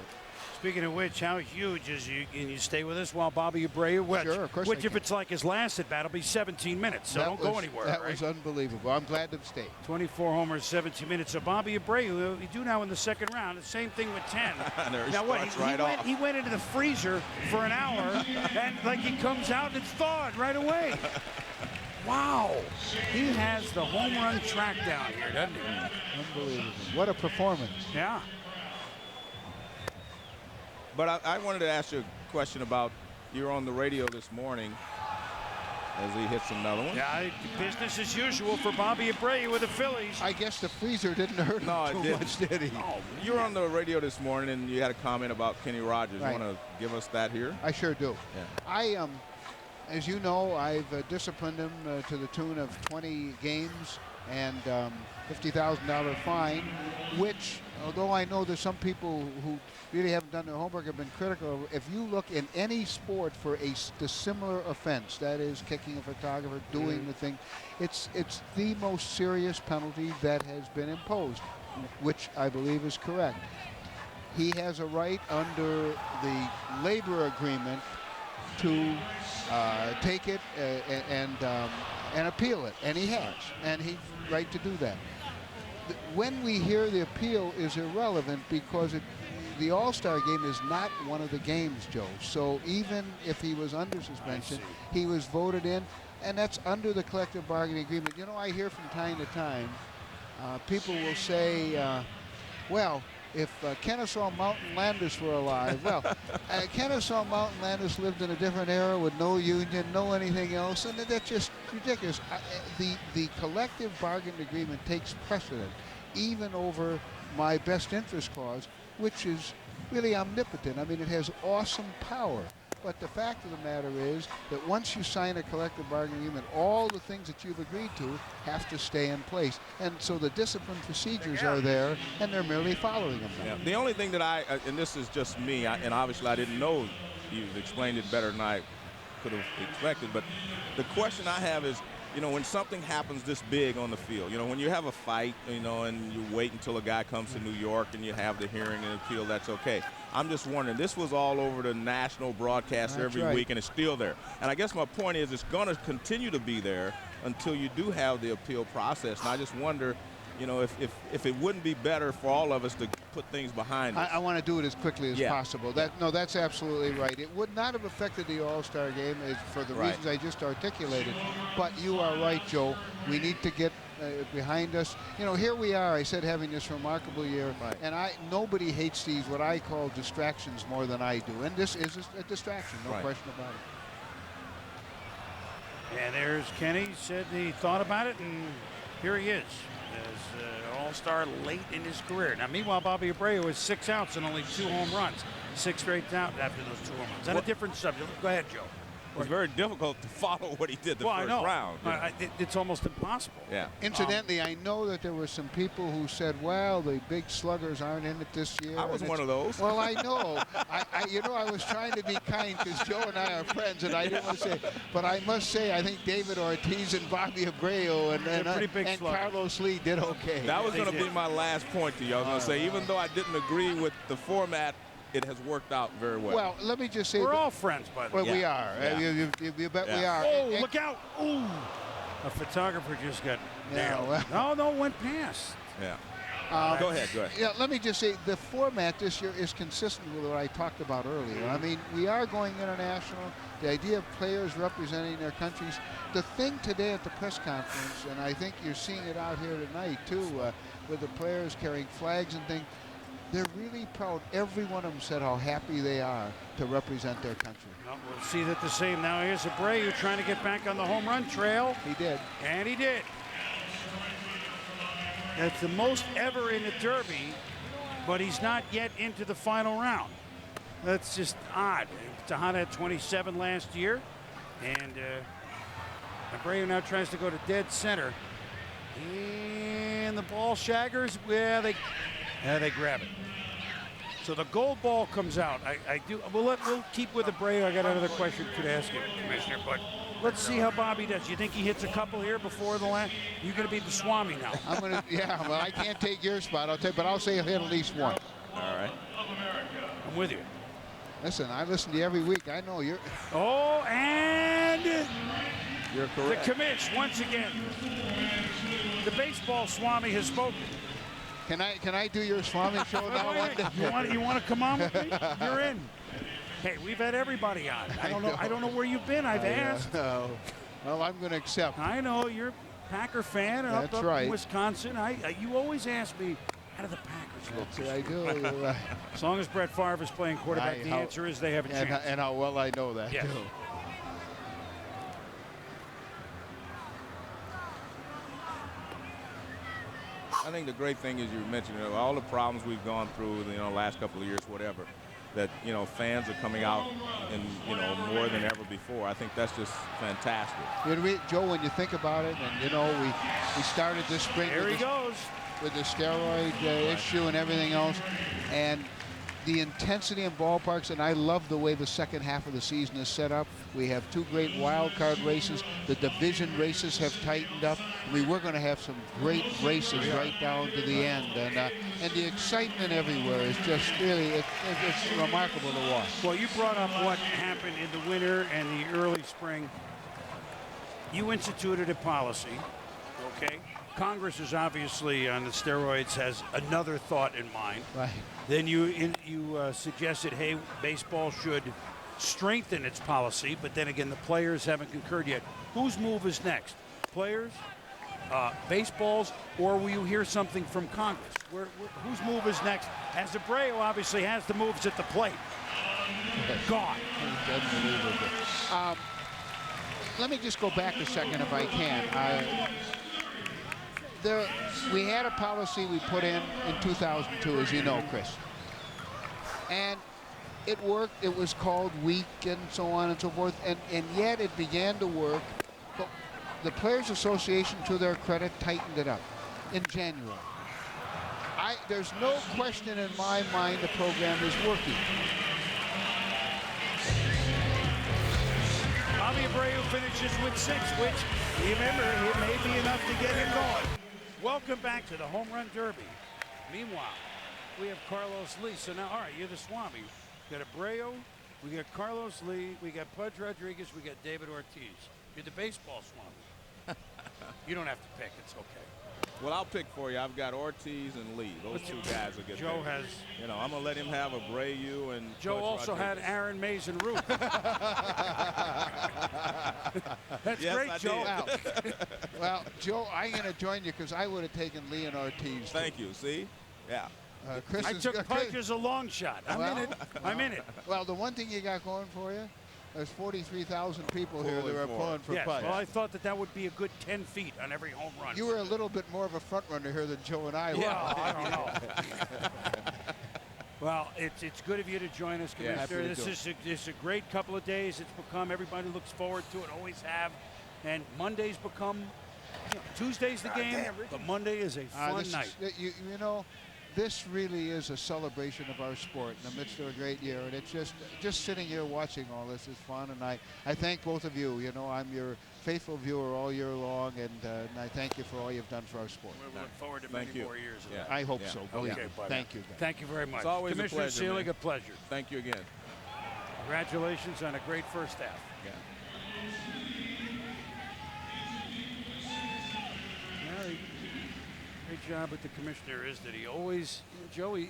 Speaking of which, how huge is you? Can you stay with us while Bobby Abreu? Sure, of course. Which, if it's like his last at bat, will be 17 minutes, so don't go anywhere. That was unbelievable. I'm glad to stay. 24 homers, 17 minutes. So Bobby Abreu, you do now in the second round. The same thing with 10. Now what? He went into the freezer for an hour, and like he comes out and it's thawed right away. Wow, he has the home run track down here, doesn't he? Unbelievable. What a performance. Yeah. But I wanted to ask you a question about, you're on the radio this morning as he hits another one. Yeah, business as usual for Bobby Abreu with the Phillies. I guess the freezer didn't hurt him too much, did he? Oh, you were on the radio this morning and you had a comment about Kenny Rogers. Right. You want to give us that here? I sure do. Yeah. As you know, I've disciplined him to the tune of 20 games and $50,000 fine, which, although I know there's some people who really haven't done their homework, have been critical. If you look in any sport for a dissimilar offense, that is kicking a photographer, doing the thing, it's the most serious penalty that has been imposed, which I believe is correct. He has a right under the labor agreement to take it and appeal it, and he has, and he's right to do that. When we hear the appeal is irrelevant because the All-Star game is not one of the games, Joe. So even if he was under suspension, he was voted in, and that's under the collective bargaining agreement. You know, I hear from time to time, people will say, well, if Kennesaw Mountain Landis were alive, well, Kennesaw Mountain Landis lived in a different era with no union, no anything else, and that's just ridiculous. The collective bargaining agreement takes precedent, even over my best interest clause, which is really omnipotent. I mean, it has awesome power. But the fact of the matter is that once you sign a collective bargaining agreement, all the things that you've agreed to have to stay in place. And so the discipline procedures are there, and they're merely following them. Yeah. The only thing that and this is just me, and obviously I didn't know you've explained it better than I could have expected, but the question I have is, you know, when something happens this big on the field, you know, when you have a fight, you know, and you wait until a guy comes to New York and you have the hearing and appeal, that's okay. I'm just wondering, this was all over the national broadcast every week, and it's still there. And I guess my point is it's going to continue to be there until you do have the appeal process. And I just wonder, you know, if it wouldn't be better for all of us to put things behind us. I want to do it as quickly as possible. No, that's absolutely right. It would not have affected the All-Star game for the reasons I just articulated. But you are right, Joe. We need to get behind us. You know, here we are, I said, having this remarkable year. And nobody hates these, what I call distractions, more than I do. And this is a distraction, no question about it. And there's Kenny, said he thought about it, and here he is. As an all-star late in his career. Now, meanwhile, Bobby Abreu has 6 outs and only 2 home runs. 6 straight out after those 2 home runs. And a different subject. Go ahead, Joe. It was very difficult to follow what he did the first round. You know? It's almost impossible. Yeah. Incidentally, I know that there were some people who said, well, the big sluggers aren't in it this year. I was one of those. Well, I know. I was trying to be kind because Joe and I are friends, and I didn't want to say. But I must say, I think David Ortiz and Bobby Abreu and Carlos Lee did okay. That was going to be my last point to you. I was going to say, even though I didn't agree with the format, it has worked out very well. Well, let me just say. We're all friends, by the way. Well, we are. Yeah. You bet we are. Oh, look out. Ooh. A photographer just got Yeah, nailed. well. No, went past. Yeah. Go ahead. Yeah, let me just say the format this year is consistent with what I talked about earlier. I mean, we are going international. The idea of players representing their countries. The thing today at the press conference, and I think you're seeing it out here tonight too, with the players carrying flags and things. They're really proud. Every one of them said how happy they are to represent their country. Well, we'll see that the same. Now here's Abreu trying to get back on the home run trail. He did. And he did. That's the most ever in the Derby, but he's not yet into the final round. That's just odd. Tejada had 27 last year, and Abreu now tries to go to dead center. And the ball shaggers, they grab it. So the gold ball comes out. We'll keep with Abreu. I got another question to ask you, Commissioner, but let's see how Bobby does. You think he hits a couple here before the last? You're going to be the Swami now. I'm going to, yeah, well, I can't take your spot, but I'll say he'll hit at least one. All right. I'm with you. Listen, I listen to you every week. I know you're. Oh, and you're correct. The commish once again. The baseball Swami has spoken. Can I do your Swami show now? You want to come on with me? You're in. Hey, we've had everybody on. I don't know where you've been. I've asked. Well, I'm going to accept. I know you're a Packer fan That's up right. in Wisconsin. You always ask me, how do the Packers look? I do. You're right. As long as Brett Favre is playing quarterback, the answer is they have a chance. And how well I know that, yes. too. I think the great thing is you mentioned all the problems we've gone through, last couple of years, whatever, that, fans are coming out and, more than ever before. I think that's just fantastic. Joe, when you think about it, and, we started this spring with the steroid issue and everything else, and the intensity in ballparks, and I love the way the second half of the season is set up. We have two great wild card races. The division races have tightened up. We're going to have some great races right down to the end, and the excitement everywhere is just really it's remarkable to watch. Well, you brought up what happened in the winter and the early spring. You instituted a policy, okay? Congress is obviously on the steroids, has another thought in mind. Right. Then you suggested, hey, baseball should strengthen its policy, but then again, the players haven't concurred yet. Whose move is next? Players, baseballs, or will you hear something from Congress? Whose move is next? As Abreu obviously has the moves at the plate. Gone. Let me just go back a second if I can. We had a policy we put in 2002, as you know, Chris. And it worked. It was called weak and so on and so forth. And yet it began to work. But the Players Association, to their credit, tightened it up in January. There's no question in my mind the program is working. Bobby Abreu finishes with 6, which, remember, it may be enough to get him going. Welcome back to the Home Run Derby. Meanwhile, we have Carlos Lee. So now, all right, you're the Swami. We got Abreu, we got Carlos Lee, we got Pudge Rodriguez, we got David Ortiz. You're the baseball Swami. You don't have to pick. It's okay. Well, I'll pick for you. I've got Ortiz and Lee. Those two guys will get Joe there. has. I'm going to let him have Abreu and Joe Pudge also Rodriguez. had Aaron Mason Ruth. That's yes, great, I Joe. did. Well, Joe, I'm going to join you because I would have taken Lee and Ortiz. Thank you. See? Yeah. Chris I took Pudge as a long shot. I'm in it. Well, the one thing you got going for you, there's 43,000 people here that are pulling for yes, Pudge. well, I thought that would be a good 10 feet on every home run. You were a little bit more of a front runner here than Joe and I were. Yeah, I don't know. Well, it's good of you to join us, Commissioner. Yeah, this is a great couple of days. It's become, everybody looks forward to it, always have. And Mondays become, Tuesday's the game, but Monday is a fun night. You know, this really is a celebration of our sport in the midst of a great year, and it's just sitting here watching all this is fun, and I thank both of you. I'm your faithful viewer all year long, and I thank you for all you've done for our sport. We look forward to many more years of that. I hope so. Okay, buddy. Thank you. Thank you very much. It's always Commissioner a pleasure, Seelig, a pleasure. Thank you again. Congratulations on a great first half. Yeah. job with the commissioner is that he always, Joey,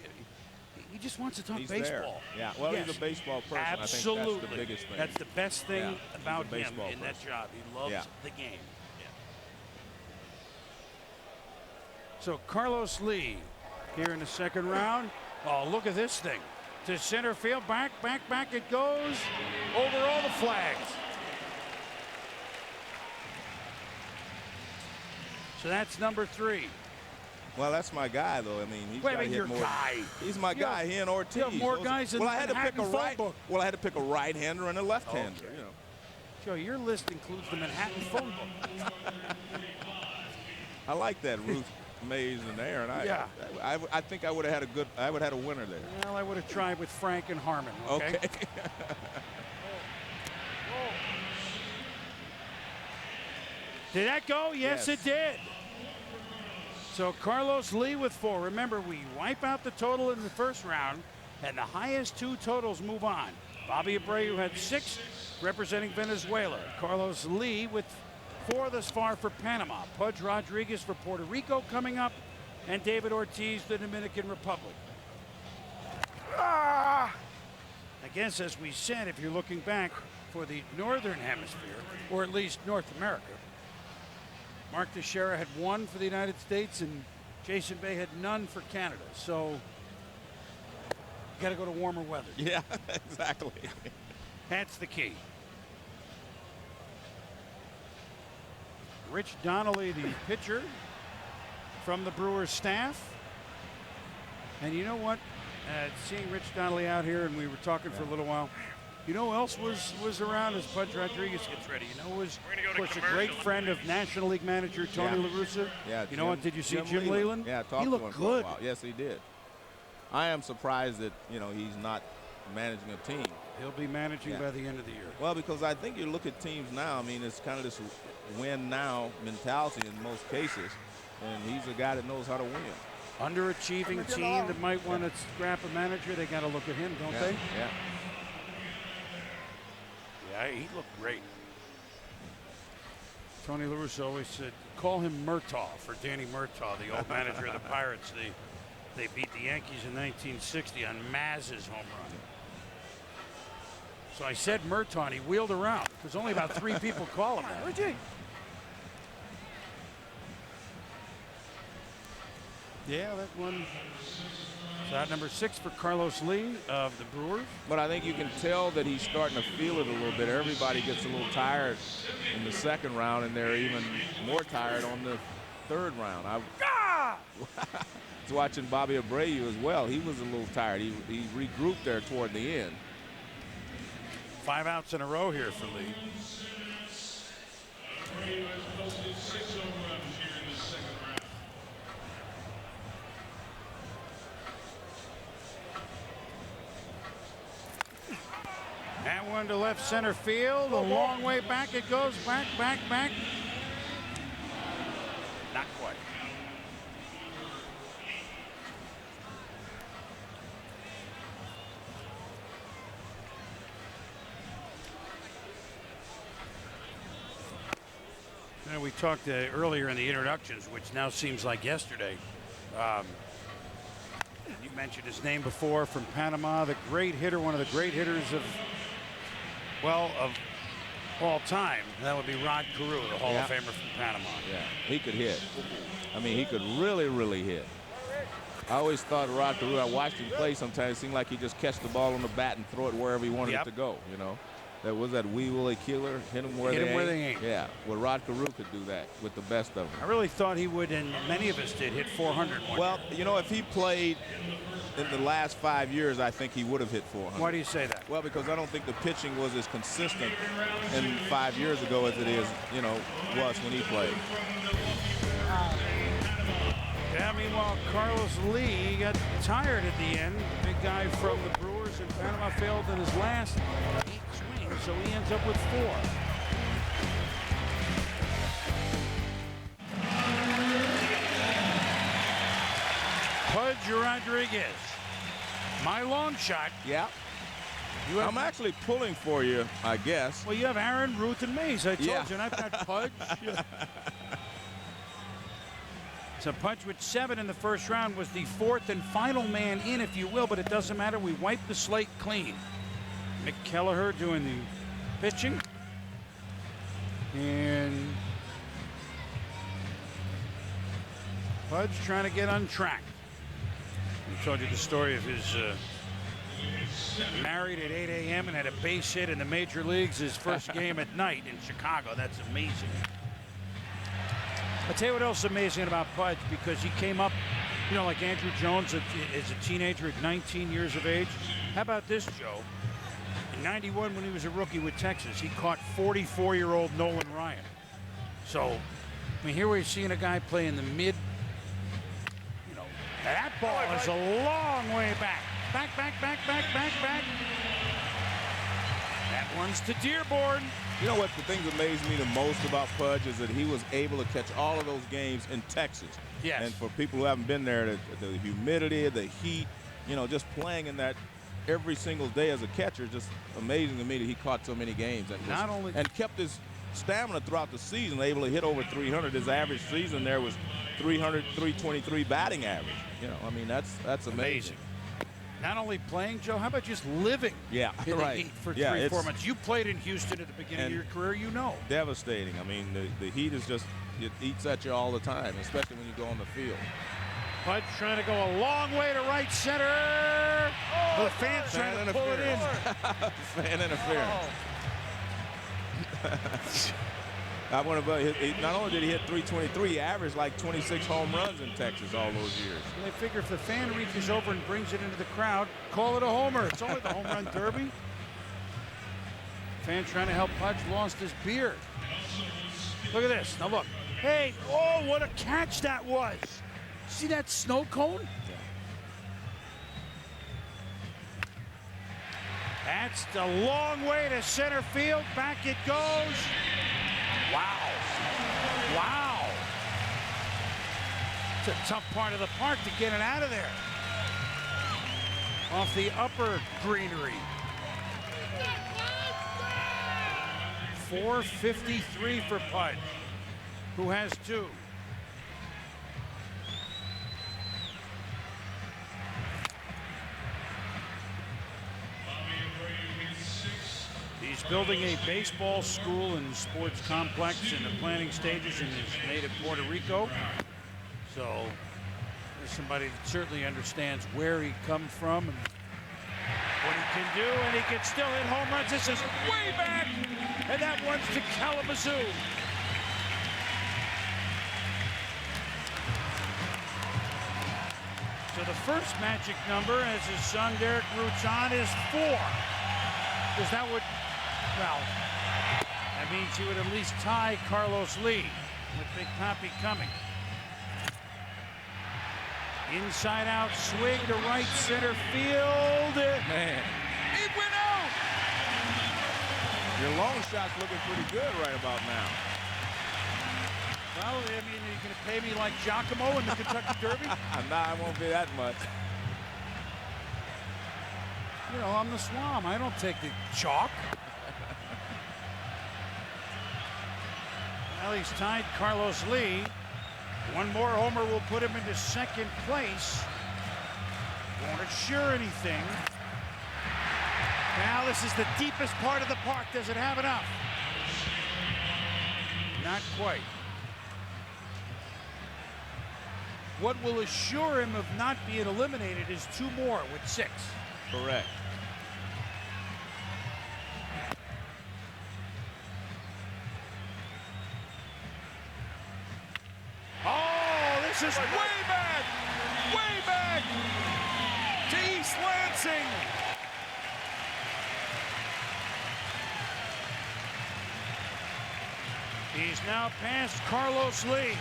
he just wants to talk He's baseball. There. Yeah, well, Yes. he's a baseball person. Absolutely. I think that's the biggest thing. That's the best thing about he's a him baseball in that person. job. He loves Yeah. the game. So Carlos Lee here in the second round. Oh, look at this thing. To center field, back it goes. Over all the flags. So that's number 3. Well, that's my guy, though. I mean, he's got to hit your more. guy. He's my guy. He and Ortiz. You have more guys in well, I had the to pick a Manhattan phone right. book. Well, I had to pick a right-hander and a left-hander. Okay. You know. Joe, your list includes the Manhattan phone book. I like that, Ruth, Mays, and Aaron. I think I would have had a good. I would have had a winner there. Well, I would have tried with Frank and Harmon. Okay. Did that go? Yes, it did. So Carlos Lee with 4. Remember, we wipe out the total in the first round, and the highest 2 totals move on. Bobby Abreu had 6, representing Venezuela. Carlos Lee with 4 thus far for Panama. Pudge Rodriguez for Puerto Rico coming up, and David Ortiz, the Dominican Republic. I guess, as we said, if you're looking back for the Northern Hemisphere, or at least North America, Mark Teixeira had 1 for the United States, and Jason Bay had none for Canada. So you got to go to warmer weather. Yeah, exactly. That's the key. Rich Donnelly, the pitcher from the Brewers staff. And you know what? Seeing Rich Donnelly out here, and we were talking for a little while. You know who else was around as Pudge Rodriguez gets ready? You know who was, of course, a great friend of National League manager Tony La Russa? Yeah. You know what? Did you see Jim Leland? Yeah, talked he to him looked for a good. while. Yes, he did. I am surprised that he's not managing a team. He'll be managing by the end of the year. Well, because I think you look at teams now. I mean, it's kind of this win now mentality in most cases, and he's a guy that knows how to win. Underachieving team that might want to scrap a manager, they got to look at him, don't they? Yeah. Yeah, he looked great. Tony La Russa always said, call him Murtaugh for Danny Murtaugh, the old manager of the Pirates. They beat the Yankees in 1960 on Maz's home run. So I said Murtaugh, and he wheeled around. There's only about 3 people call him that. Yeah, that one. Shot number 6 for Carlos Lee of the Brewers. But I think you can tell that he's starting to feel it a little bit. Everybody gets a little tired in the second round, and they're even more tired on the third round. I was watching Bobby Abreu as well. He was a little tired. He regrouped there toward the end. 5 outs in a row here for Lee. That one to left center field. A long way back it goes. Back. Not quite. You know, we talked earlier in the introductions, which now seems like yesterday. You mentioned his name before, from Panama, the great hitter, one of the great hitters of all time. That would be Rod Carew, the Hall of Famer from Panama. Yeah, he could hit. I mean, he could really hit. I always thought Rod Carew, I watched him play sometimes, it seemed like he just catch the ball on the bat and throw it wherever he wanted it to go, you know. That was that wee willy killer, hit him where they ain't. Yeah, well, Rod Carew could do that with the best of them. I really thought he would, and many of us did, hit 400 one Well, year. you know, if he played in the last 5 years, I think he would have hit 400. Why do you say that? Well, because I don't think the pitching was as consistent in 5 years ago as it is, was when he played. Yeah, meanwhile, Carlos Lee got tired at the end. Big guy from the Brewers in Panama failed in his last 8 swings, so he ends up with 4. Pudge Rodriguez. My long shot. Yeah. I'm actually pulling for you, I guess. Well, you have Aaron, Ruth, and Mays. I told you, and I've got Pudge. So Pudge with 7 in the first round was the 4th and final man in, if you will, but it doesn't matter. We wiped the slate clean. Mick Kelleher doing the pitching. And Pudge trying to get untracked. I told you the story of his married at 8 a.m. and had a base hit in the major leagues his first game at night in Chicago. That's amazing. I'll tell you what else is amazing about Pudge, because he came up, you know, like Andruw Jones as a teenager at 19 years of age. How about this, Joe? In 91, when he was a rookie with Texas, he caught 44-year-old Nolan Ryan. So, I mean, here we're seeing a guy play in the mid, you know, that ball is a long way back. Back. That one's to Dearborn. You know what the thing that amazed me the most about Pudge is that he was able to catch all of those games in Texas. Yes. And for people who haven't been there, the humidity, the heat, you know, just playing in that every single day as a catcher, just amazing to me that he caught so many games. And kept his stamina throughout the season, able to hit over 300. His average season there was 300, 323 batting average. You know, I mean, that's amazing. Not only playing, Joe, how about just living in the heat for 3-4 months? You played in Houston at the beginning of your career, you know. Devastating. I mean, the heat is just, it eats at you all the time, especially when you go on the field. Pudge trying to go a long way to right center. Oh, the fans trying to pull it in. Fan interference. Not only did he hit 323, he averaged like 26 home runs in Texas all those years. And they figure if the fan reaches over and brings it into the crowd, call it a homer. It's only the home run derby. Fan trying to help Pudge, lost his beard. Look at this. Now look. Hey, oh, what a catch that was. See that snow cone? Yeah. That's the long way to center field. Back it goes. Wow. It's a tough part of the park to get it out of there. Off the upper greenery. 453 for Pudge, who has 2. He's building a baseball school and sports complex in the planning stages in his native Puerto Rico. So there's somebody that certainly understands where he comes from and what he can do, and he can still hit home runs. This is way back, and that one's to Kalamazoo. So the first magic number, as his son Derek roots on, is 4. Because that would, well, that means he would at least tie Carlos Lee with Big Papi coming. Inside out swing to right center field. Man. It went out. Your long shot's looking pretty good right about now. Well, I mean, are you going to pay me like Giacomo in the Kentucky Derby? Nah, it won't be that much. You know, I'm the Swam. I don't take the chalk. Well, he's tied Carlos Lee. One more homer will put him into second place. Won't assure anything. Now this is the deepest part of the park. Does it have enough? Not quite. What will assure him of not being eliminated is 2 more with 6. Correct. Oh, this is way back to East Lansing. He's now past Carlos Lee,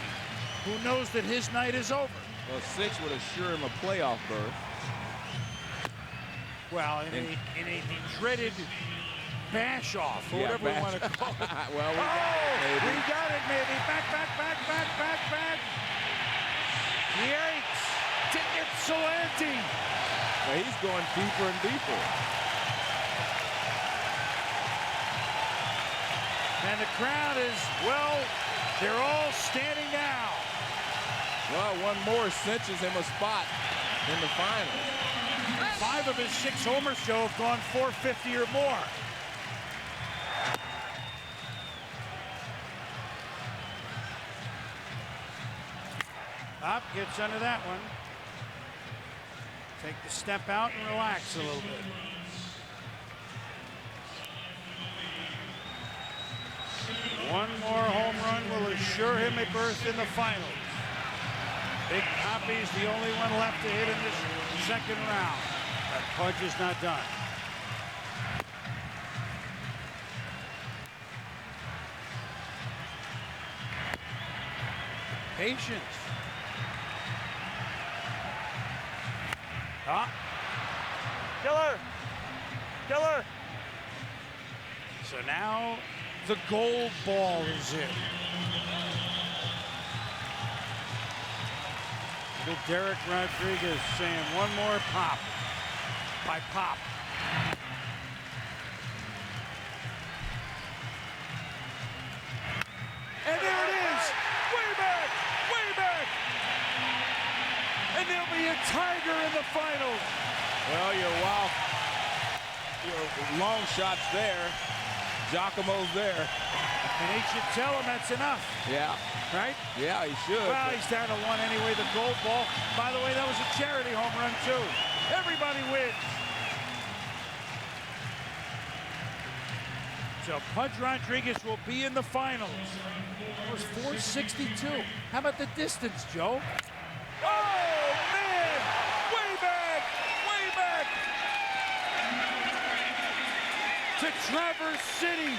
who knows that his night is over. Well, 6 would assure him a playoff berth. Well, in a dreaded bash-off, or whatever we want to call it. Well, we got it, maybe. Back. Yikes. To Ypsilanti. Well, he's going deeper and deeper. And the crowd is, well, they're all standing now. Well, one more cinches him a spot in the final. 5 of his 6 homers, Joe, have gone 450 or more. Up, gets under that one. Take the step out and relax a little bit. One more home run will assure him a berth in the finals. Big Papi's the only one left to hit in this second round. That Pudge is not done. Patience. Ah. Killer! Killer! So now the gold ball is in. Good Derek Rodriguez saying one more pop by Pop. And there it is! Way back! Way back! And there'll be a tiger in the finals. Well, your long shots there. Giacomo's there. And he should tell him that's enough. Yeah. Right? Yeah, he should. Well, he's down to 1 anyway, the gold ball. By the way, that was a charity home run, too. Everybody wins. So Pudge Rodriguez will be in the finals. It was 462. How about the distance, Joe? Oh, man! Way back! Way back! To Traverse City.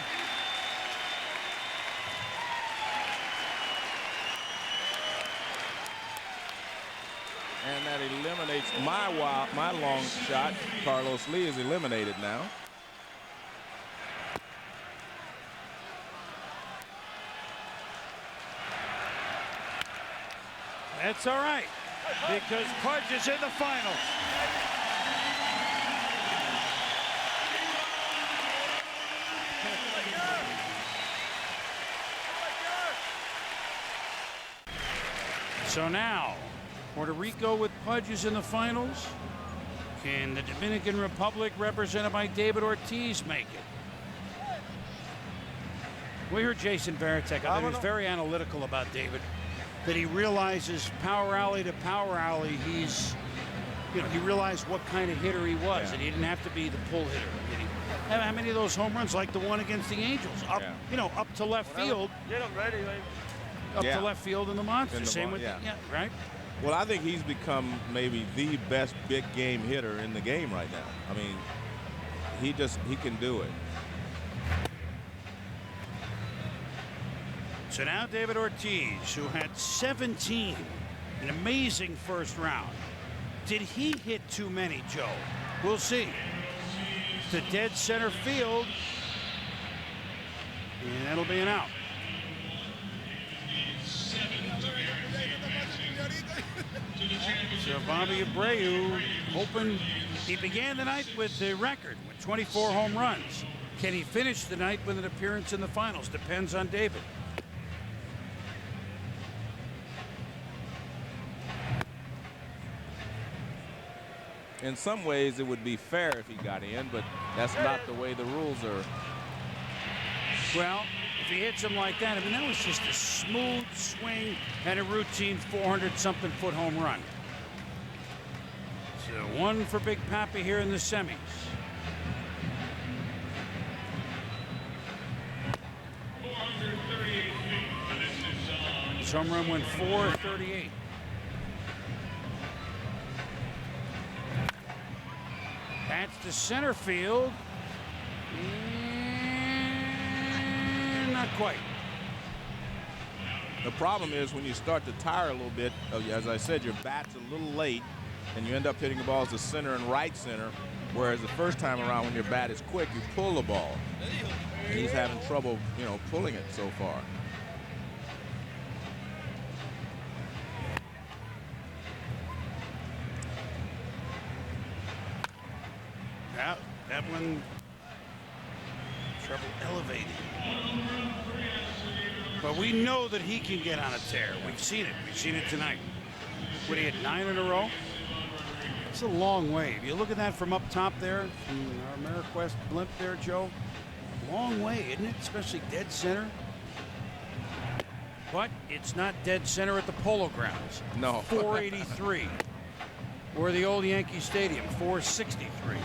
And that eliminates my long shot. Carlos Lee is eliminated now. That's all right, because Pudge is in the finals. So now, Puerto Rico with Pudge is in the finals. Can the Dominican Republic, represented by David Ortiz, make it? We heard Jason Varitek. I think he was very analytical about David. That he realizes power alley to power alley, he's, you know, he realized what kind of hitter he was, and he didn't have to be the pull hitter. How many of those home runs, like the one against the Angels, up, you know, up to left field? Get him ready, man. Up to left field in the monster. Same with right? Well, I think he's become maybe the best big game hitter in the game right now. I mean, he can do it. So now David Ortiz, who had 17, an amazing first round. Did he hit too many, Joe? We'll see. To dead center field, and that'll be an out. So Bobby Abreu he began the night with the record with 24 home runs. Can he finish the night with an appearance in the finals? Depends on David. In some ways, it would be fair if he got in, but that's not the way the rules are. Well, if he hits him like that, I mean, that was just a smooth swing and a routine 400-something foot home run. So one for Big Papi here in the semis. His home run went 438. That's to center field. And not quite. The problem is when you start to tire a little bit, as I said, your bat's a little late, and you end up hitting the balls to center and right center, whereas the first time around when your bat is quick, you pull the ball. And he's having trouble, you know, pulling it so far. That one, trouble elevating. But we know that he can get on a tear. We've seen it. We've seen it tonight. Would he hit 9 in a row? It's a long way. If you look at that from up top there, from our AmeriQuest blimp there, Joe, long way, isn't it? Especially dead center. But it's not dead center at the Polo Grounds. No. 483. Or the old Yankee Stadium, 463.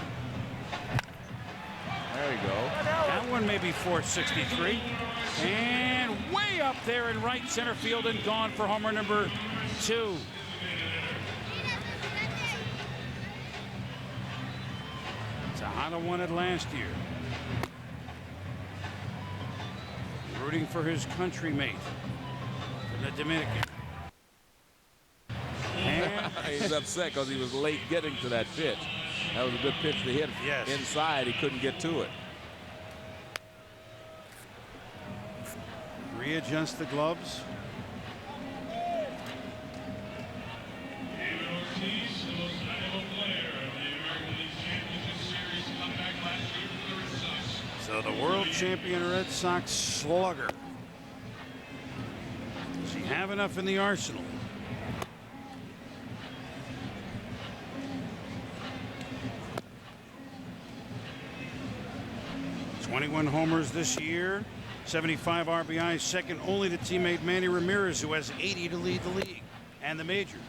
There you go. That one may be 463. And way up there in right center field and gone for homer number 2. Tejada won it last year. Rooting for his country mate from the Dominican. And He's upset because he was late getting to that pitch. That was a good pitch to hit inside. He couldn't get to it. readjust the gloves. So the world champion Red Sox slugger. Does he have enough in the arsenal? '21 homers this year, 75 RBIs, second only to teammate Manny Ramirez, who has 80 to lead the league and the majors.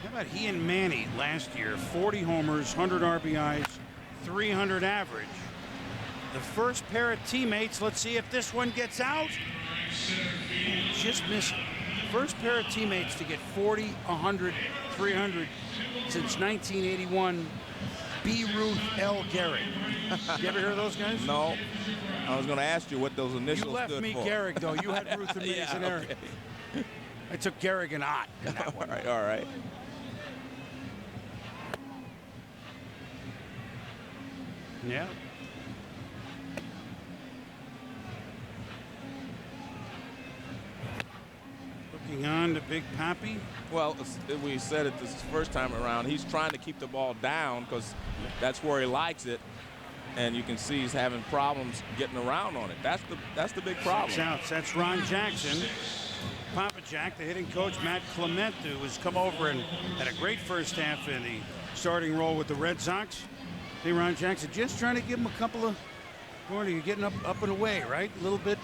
How about he and Manny last year? 40 homers, 100 RBIs, 300 average. The first pair of teammates, let's see if this one gets out. Just missing. First pair of teammates to get 40, 100, 300 since 1981. B. Ruth L. Gehrig. You ever hear of those guys? No. I was going to ask you what those initials stood for. You left me Gehrig, though. You had Ruth and Mason Eric. I took Gehrig and Ott in that one. All right, all right. Yeah. Looking on to Big Pappy. Well, we said it this first time around. He's trying to keep the ball down because that's where he likes it, and you can see he's having problems getting around on it. That's the big problem. 6 outs. That's Ron Jackson. Papa Jack, the hitting coach, Matt Clement, who has come over and had a great first half in the starting role with the Red Sox. Hey, Ron Jackson, just trying to give him a couple of. You're getting up and away, right? A little bit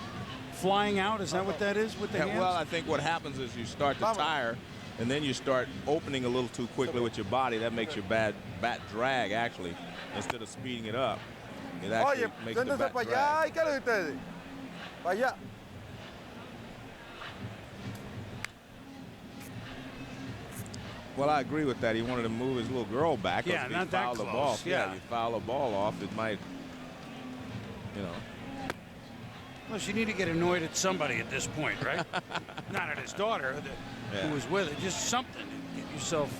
flying out. Is that what that is with the hands? Well, I think what happens is you start to tire, and then you start opening a little too quickly with your body. That makes your bat drag, actually, instead of speeding it up. It actually makes the bat drag. Well, I agree with that. He wanted to move his little girl back. Yeah, if not he that fouled the close. ball. Yeah, you foul a ball off, it might, you know. Plus, you need to get annoyed at somebody at this point, right? Not at his daughter, who was with it. Just something to get yourself.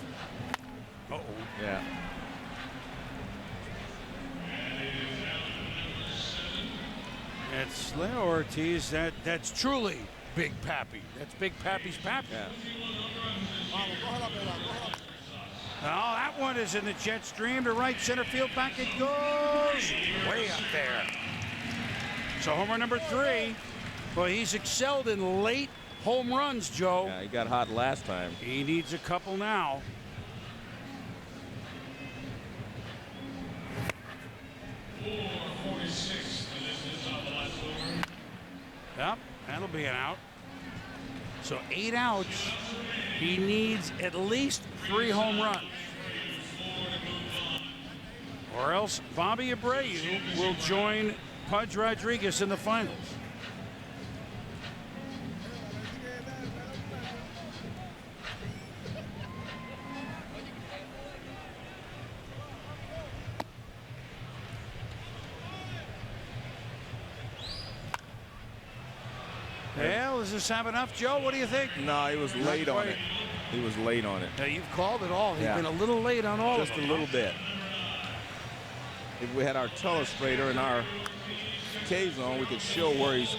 Uh-oh. Yeah. That's Leo Ortiz. That's truly Big Pappy. That's Big Pappy's Pappy. Yeah. Oh, that one is in the jet stream to right center field. Back it goes. Way up there. So homer number 3. Well, he's excelled in late home runs, Joe. Yeah, he got hot last time. He needs a couple now. Yep, that'll be an out. So 8 outs. He needs at least 3 home runs. Or else Bobby Abreu will join Pudge Rodriguez in the finals. Well, does this have enough, Joe? What do you think? No, he was late on it. He was late on it. Now, you've called it all. He's been a little late on all of them. Just a little bit. If we had our telestrator in our K-zone, we could show where he's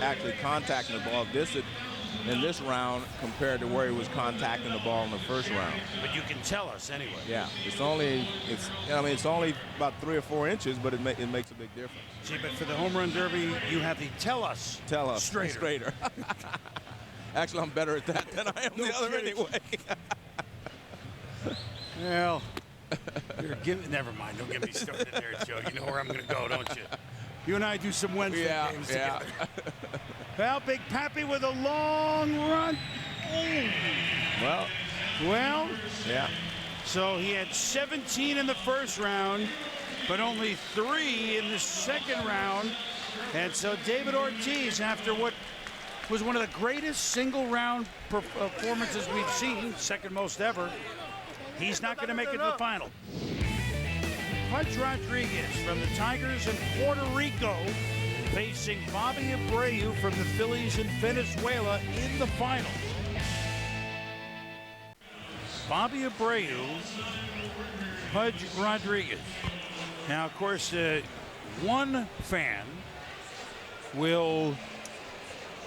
actually contacting the ball in this round compared to where he was contacting the ball in the first round. But you can tell us anyway. Yeah, it's only about 3 or 4 inches, but it makes a big difference. See, but for the home run derby, you have the tell us straighter. Actually, I'm better at that than I am the other anyway. Well, never mind. Don't get me started there, Joe. You know where I'm going to go, don't you? You and I do some Wednesday games together. Well, Big Pappy with a long run. Well, yeah. So he had 17 in the first round, but only 3 in the second round. And so David Ortiz, after what was one of the greatest single-round performances we've seen, second most ever, he's not going to make it to the final. Pudge Rodriguez from the Tigers in Puerto Rico facing Bobby Abreu from the Phillies in Venezuela in the final. Bobby Abreu, Pudge Rodriguez. Now, of course, one fan will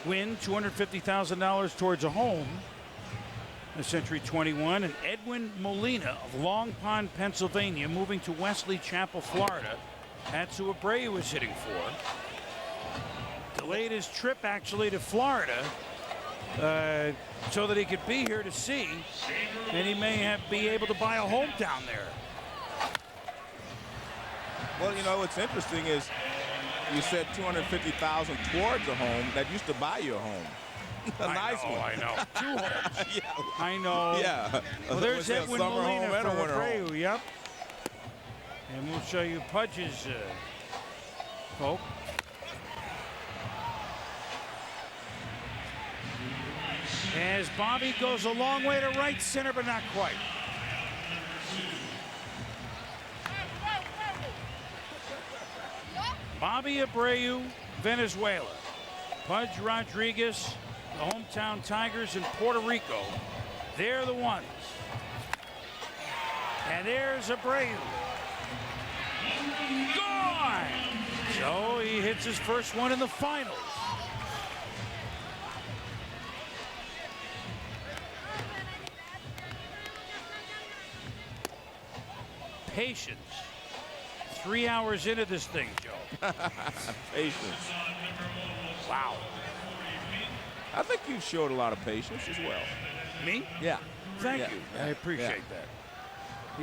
win $250,000 towards a home, a Century 21, and Edwin Molina of Long Pond, Pennsylvania, moving to Wesley Chapel, Florida. That's who Abreu was hitting for. Delayed his trip, actually, to Florida so that he could be here to see, and he may be able to buy a home down there. Well, you know, what's interesting is you said $250,000 towards a home. That used to buy you a home. A nice one. I know. 2 homes. Yeah. I know. Yeah. Well, there's Edwin Molina and a for winter Abreu. home. Yep. And we'll show you Pudge's poke. As Bobby goes a long way to right center, but not quite. Bobby Abreu, Venezuela. Pudge Rodriguez, the hometown Tigers in Puerto Rico. They're the ones. And there's Abreu. Gone! So he hits his first one in the finals. Patience. 3 hours into this thing, Joe. Patience. Wow. I think you've showed a lot of patience as well. Me? Yeah. Thank Yeah. you. I appreciate that.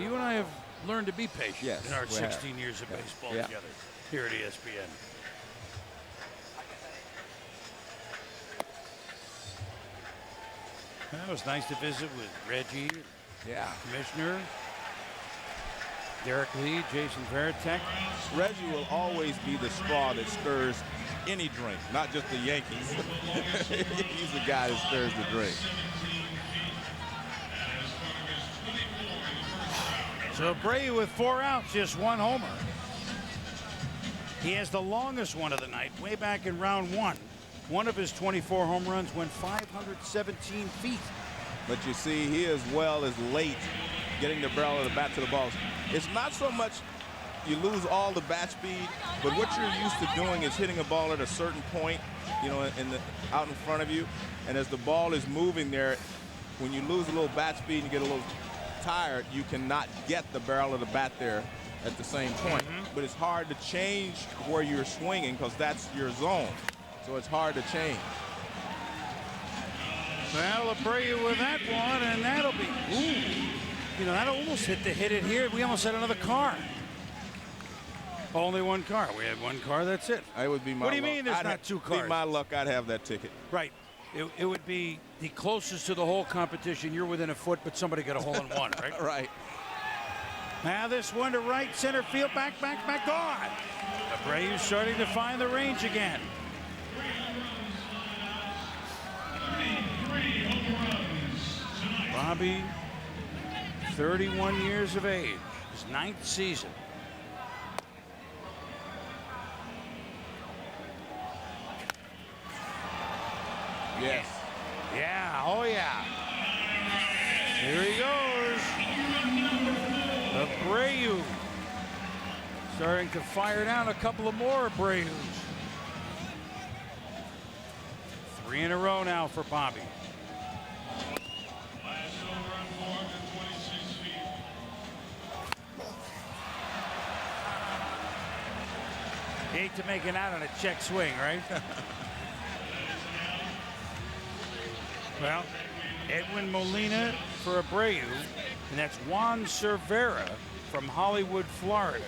You and I have learned to be patient in our we have. 16 years of baseball Yeah. together here at ESPN. Well, it was nice to visit with Reggie, Yeah. Commissioner, Derek Lee, Jason Veritek. Reggie will always be the straw that stirs any drink, not just the Yankees. He's the guy that stirs the drink. So Abreu with 4 outs, just 1 homer. He has the longest one of the night, way back in round 1. One of his 24 home runs went 517 feet. But you see, he as well is late getting the barrel of the bat to the balls. It's not so much you lose all the bat speed, but what you're used to doing is hitting a ball at a certain point, you know, out in front of you. And as the ball is moving there, when you lose a little bat speed and you get a little tired, you cannot get the barrel of the bat there at the same point. But it's hard to change where you're swinging because that's your zone. So it's hard to change. Well, Abreu with that one, and that'll be, ooh. You know, that almost hit it here. We almost had another car. Only 1 car. We had 1 car, that's it. It would be my What do you luck. mean there's not 2 Be cars? my luck, I'd have that ticket. Right. It would be the closest to the whole competition. You're within a foot, but somebody got a hole in one, right? Right. Now this one to right center field, back, gone. Abreu starting to find the range again. Bobby, 31 years of age, his 9th season. Yes. Yeah, oh yeah. Here he goes. Abreu starting to fire down a couple of more Abreus. 3 in a row now for Bobby. Hate to make it out on a check swing, right? Well, Edwin Molina for Abreu, and that's Juan Cervera from Hollywood, Florida,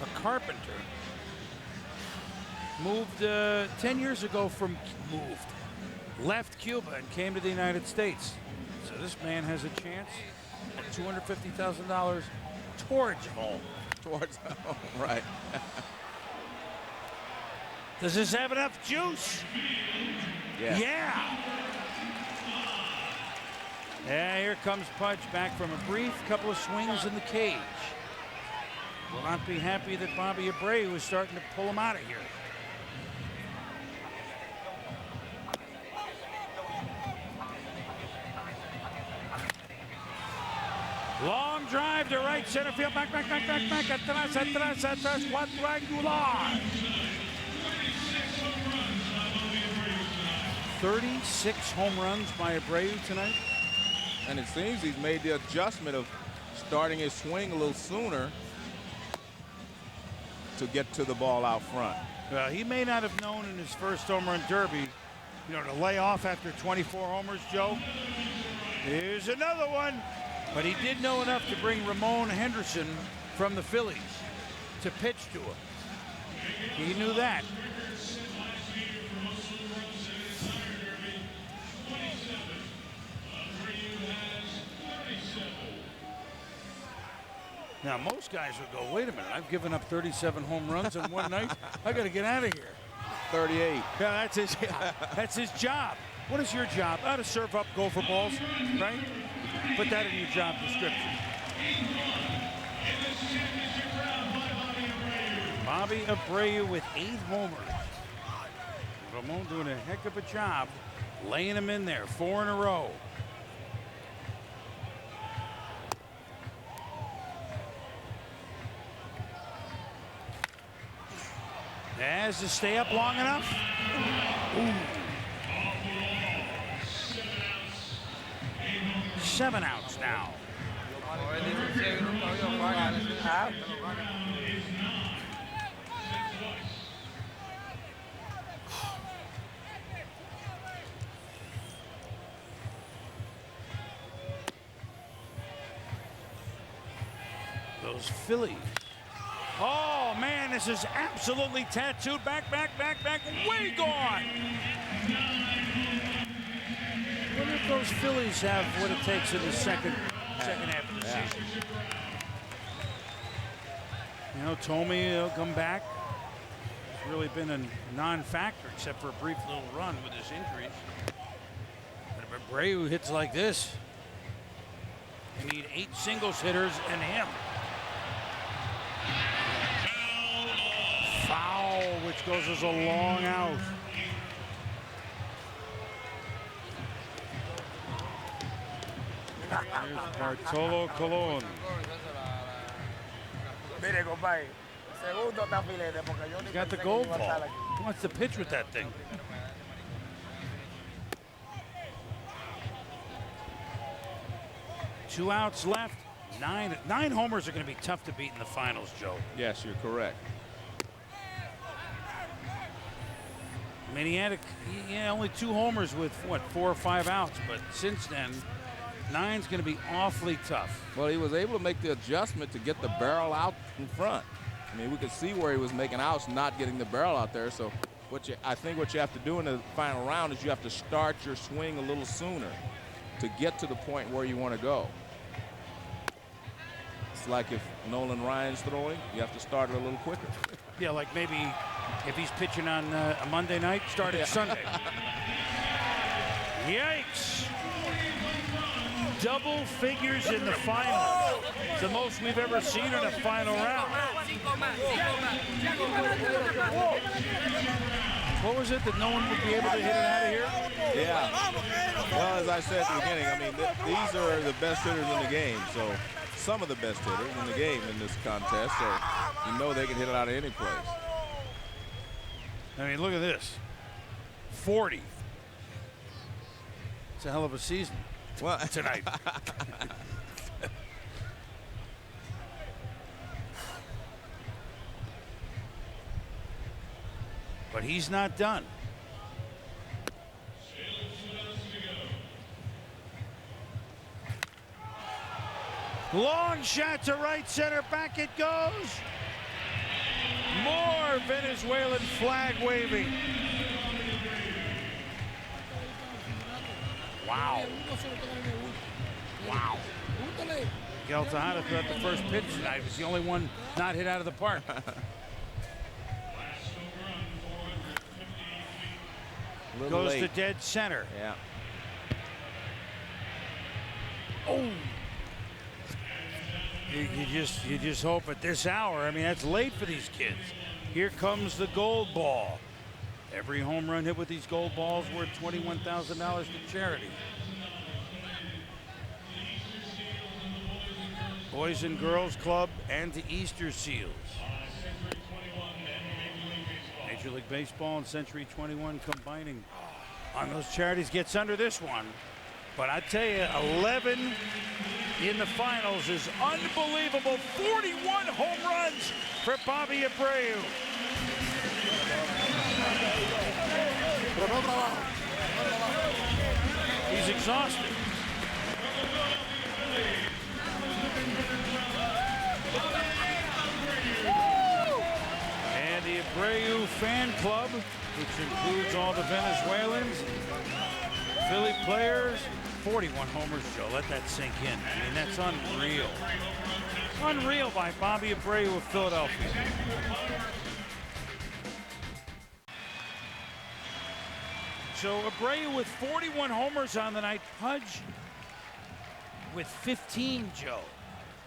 a carpenter. Moved 10 years ago left Cuba and came to the United States. So this man has a chance at $250,000 towards home. Towards home, right. Does this have enough juice? Yeah. Yeah, here comes Pudge back from a brief couple of swings in the cage. Will not be happy that Bobby Abreu is starting to pull him out of here. Long drive to right center field. Back. Atrás. Quadrangular. 36 home runs by Abreu tonight. And it seems he's made the adjustment of starting his swing a little sooner to get to the ball out front. Well, he may not have known in his first home run derby, to lay off after 24 homers, Joe. Here's another one. But he did know enough to bring Ramon Henderson from the Phillies to pitch to him. He knew that. Now, most guys would go, wait a minute, I've given up 37 home runs in one night. I got to get out of here. 38. Yeah, that's his job. What is your job? To serve up Gopher balls, right? Put that in your job description. Bobby Abreu with 8 homers. Ramon doing a heck of a job laying him in there, 4 in a row. Has to stay up long enough. Ooh. 7 outs now. Those Phillies. Oh man, this is absolutely tattooed. Back, way gone. I wonder if those Phillies have what it takes in the second half of the season. Tommy will come back. It's really been a non-factor except for a brief little run with his injuries. But if Abreu hits like this, you need 8 singles hitters and him. Foul, which goes as a long out. Here's Bartolo Colon. He's got the gold ball. He wants to pitch with that thing. Two outs left. Nine homers are going to be tough to beat in the finals, Joe. Yes, you're correct. I mean, he had only 2 homers with, 4 or 5 outs, but since then, 9's going to be awfully tough. Well, he was able to make the adjustment to get the barrel out in front. I mean, we could see where he was making outs, not getting the barrel out there. So I think what you have to do in the final round is you have to start your swing a little sooner to get to the point where you want to go. It's like if Nolan Ryan's throwing, you have to start it a little quicker. Yeah, like maybe if he's pitching on a Monday night, start it Sunday. Yikes. Double figures in the final. It's the most we've ever seen in a final round. What was it that no one would be able to hit it out of here? Yeah. Well, as I said at the beginning, I mean, these are the best hitters in the game. So some of the best hitters in the game in this contest. So they can hit it out of any place. I mean, look at this. 40. It's a hell of a season. Well, tonight. But he's not done. Long shot to right center. Back it goes. More Venezuelan flag waving. Wow. Wow. Miguel Tejada threw out the first pitch tonight. He was the only one not hit out of the park. Goes late. to dead center. Yeah. Oh. You just hope at this hour. I mean, that's late for these kids. Here comes the gold ball. Every home run hit with these gold balls worth $21,000 to charity. Boys and Girls Club and to Easter Seals. Major League Baseball and Century 21 combining on those charities. Gets under this one. But I tell you, 11 in the finals is unbelievable. 41 home runs for Bobby Abreu. He's exhausted. And the Abreu fan club, which includes all the Venezuelans, Philly players, 41 homers, Joe. Let that sink in. I mean, that's unreal. Unreal by Bobby Abreu of Philadelphia. So Abreu with 41 homers on the night. Pudge with 15, Joe.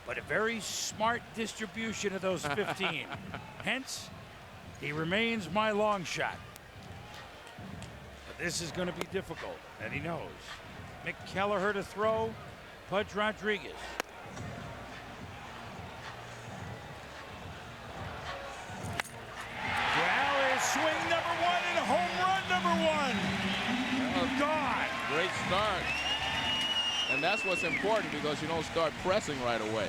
But a very smart distribution of those 15. Hence, he remains my long shot. But this is going to be difficult, and he knows. Mick Kelleher to throw. Pudge Rodriguez. Well, is swing number one and home run number one. Oh, God. Great start. And that's what's important, because you don't start pressing right away.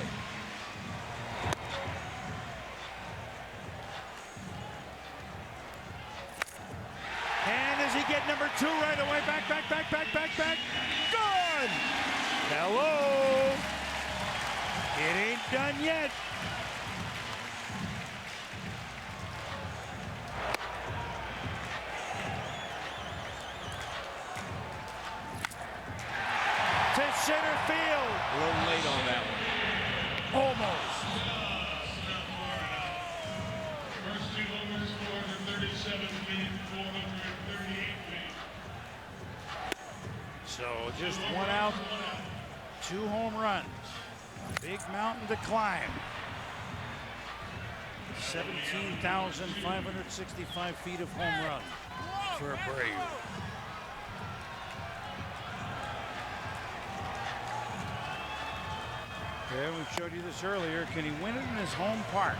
And does he get number two right away? Back. Gone! Hello! It ain't done yet. To center field. A little late on that one. Almost. First two homers, 437 feet, 438 feet. So just one out, 2 home runs. A big mountain to climb. 17,565 feet of home run for Abreu. Yeah, we showed you this earlier. Can he win it in his home park?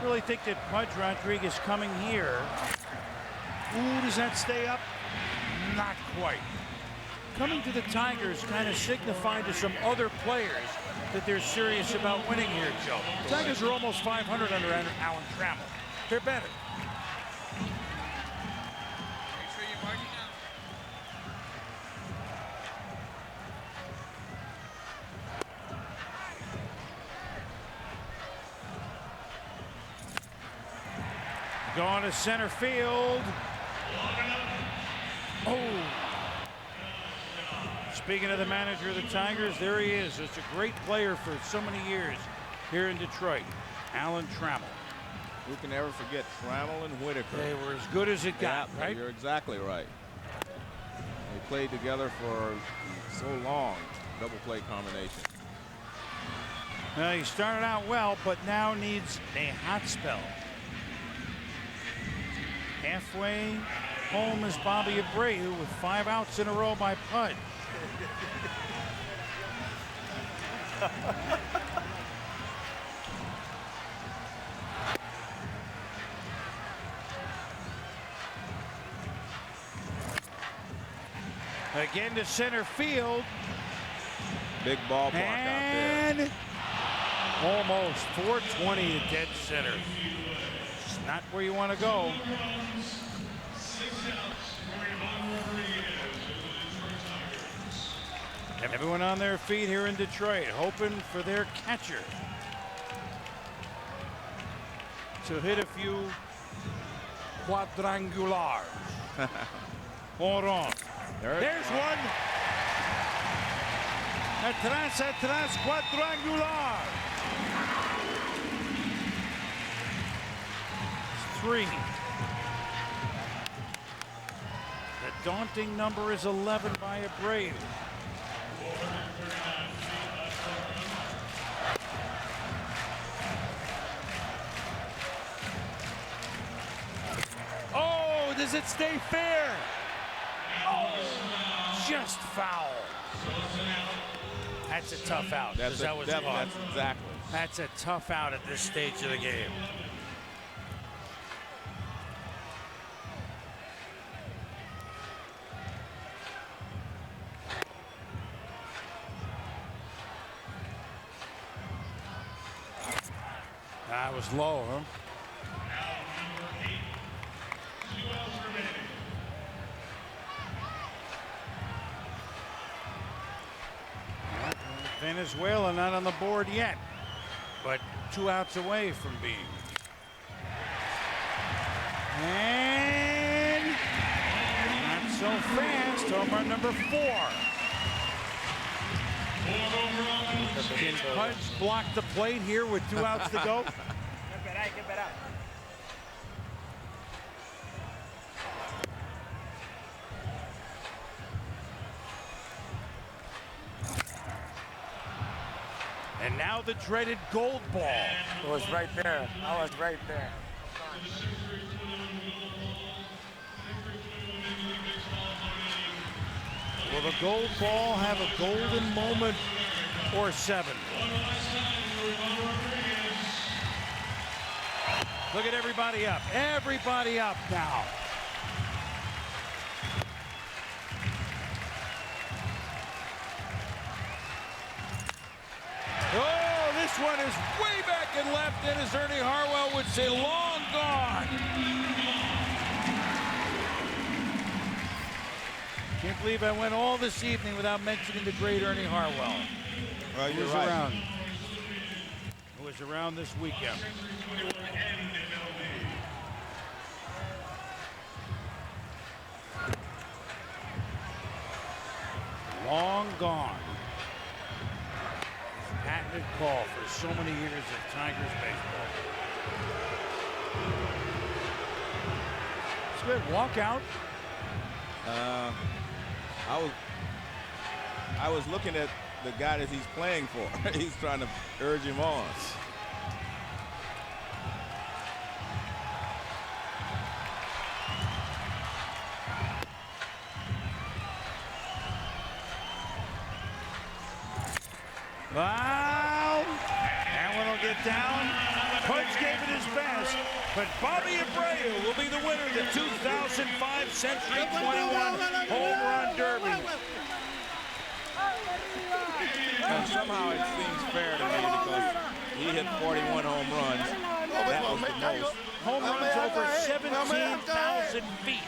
I really think that Pudge Rodriguez coming here. Ooh, does that stay up? Not quite. Coming to the Tigers kind of signified to some other players that they're serious about winning here, Joe. Tigers are almost 500 under Alan Trammell. They're better. Going to center field. Oh. Speaking of the manager of the Tigers, there he is. It's a great player for so many years here in Detroit, Alan Trammell. Who can ever forget Trammell and Whitaker? They were as good as it got, Yeah, right? You're exactly right. They played together for so long. Double play combination. Well, he started out well, but now needs a hot spell. Halfway home is Bobby Abreu with 5 outs in a row by Pudge. Again to center field. Big ballpark out there. And almost 420 at dead center. It's not where you want to go. Everyone on their feet here in Detroit, hoping for their catcher to hit a few quadrangulars. Hold on. There's one. Atrás, quadrangular. 3. The daunting number is 11 by Abreu. Oh, does it stay fair? Oh, just foul. That's a tough out. That's exactly. That's a tough out at this stage of the game. That was low, huh? Venezuela not on the board yet, but 2 outs away from being. And not so fast. Home run number 4. Can Pudge block the plate here with 2 outs to go? And now the dreaded gold ball. It was right there. I was right there. Will the gold ball have a golden moment or 7? Look at everybody up. Everybody up now. Oh, this one is way back and left, and as Ernie Harwell would say, long gone. Can't believe I went all this evening without mentioning the great Ernie Harwell. Well, Who you're was right. around? Who was around this weekend? Long gone. Patented call for so many years of Tigers baseball. It's good. Walk out. I was looking at the guy that he's playing for. He's trying to urge him on. Wow. That one will get down. Pudge gave it his best, but Bobby Abreu will be the winner of the 2005 Century 21 Home Run Derby. And somehow it seems fair to me because he hit 41 home runs. That was the most. Home runs over 17,000 feet.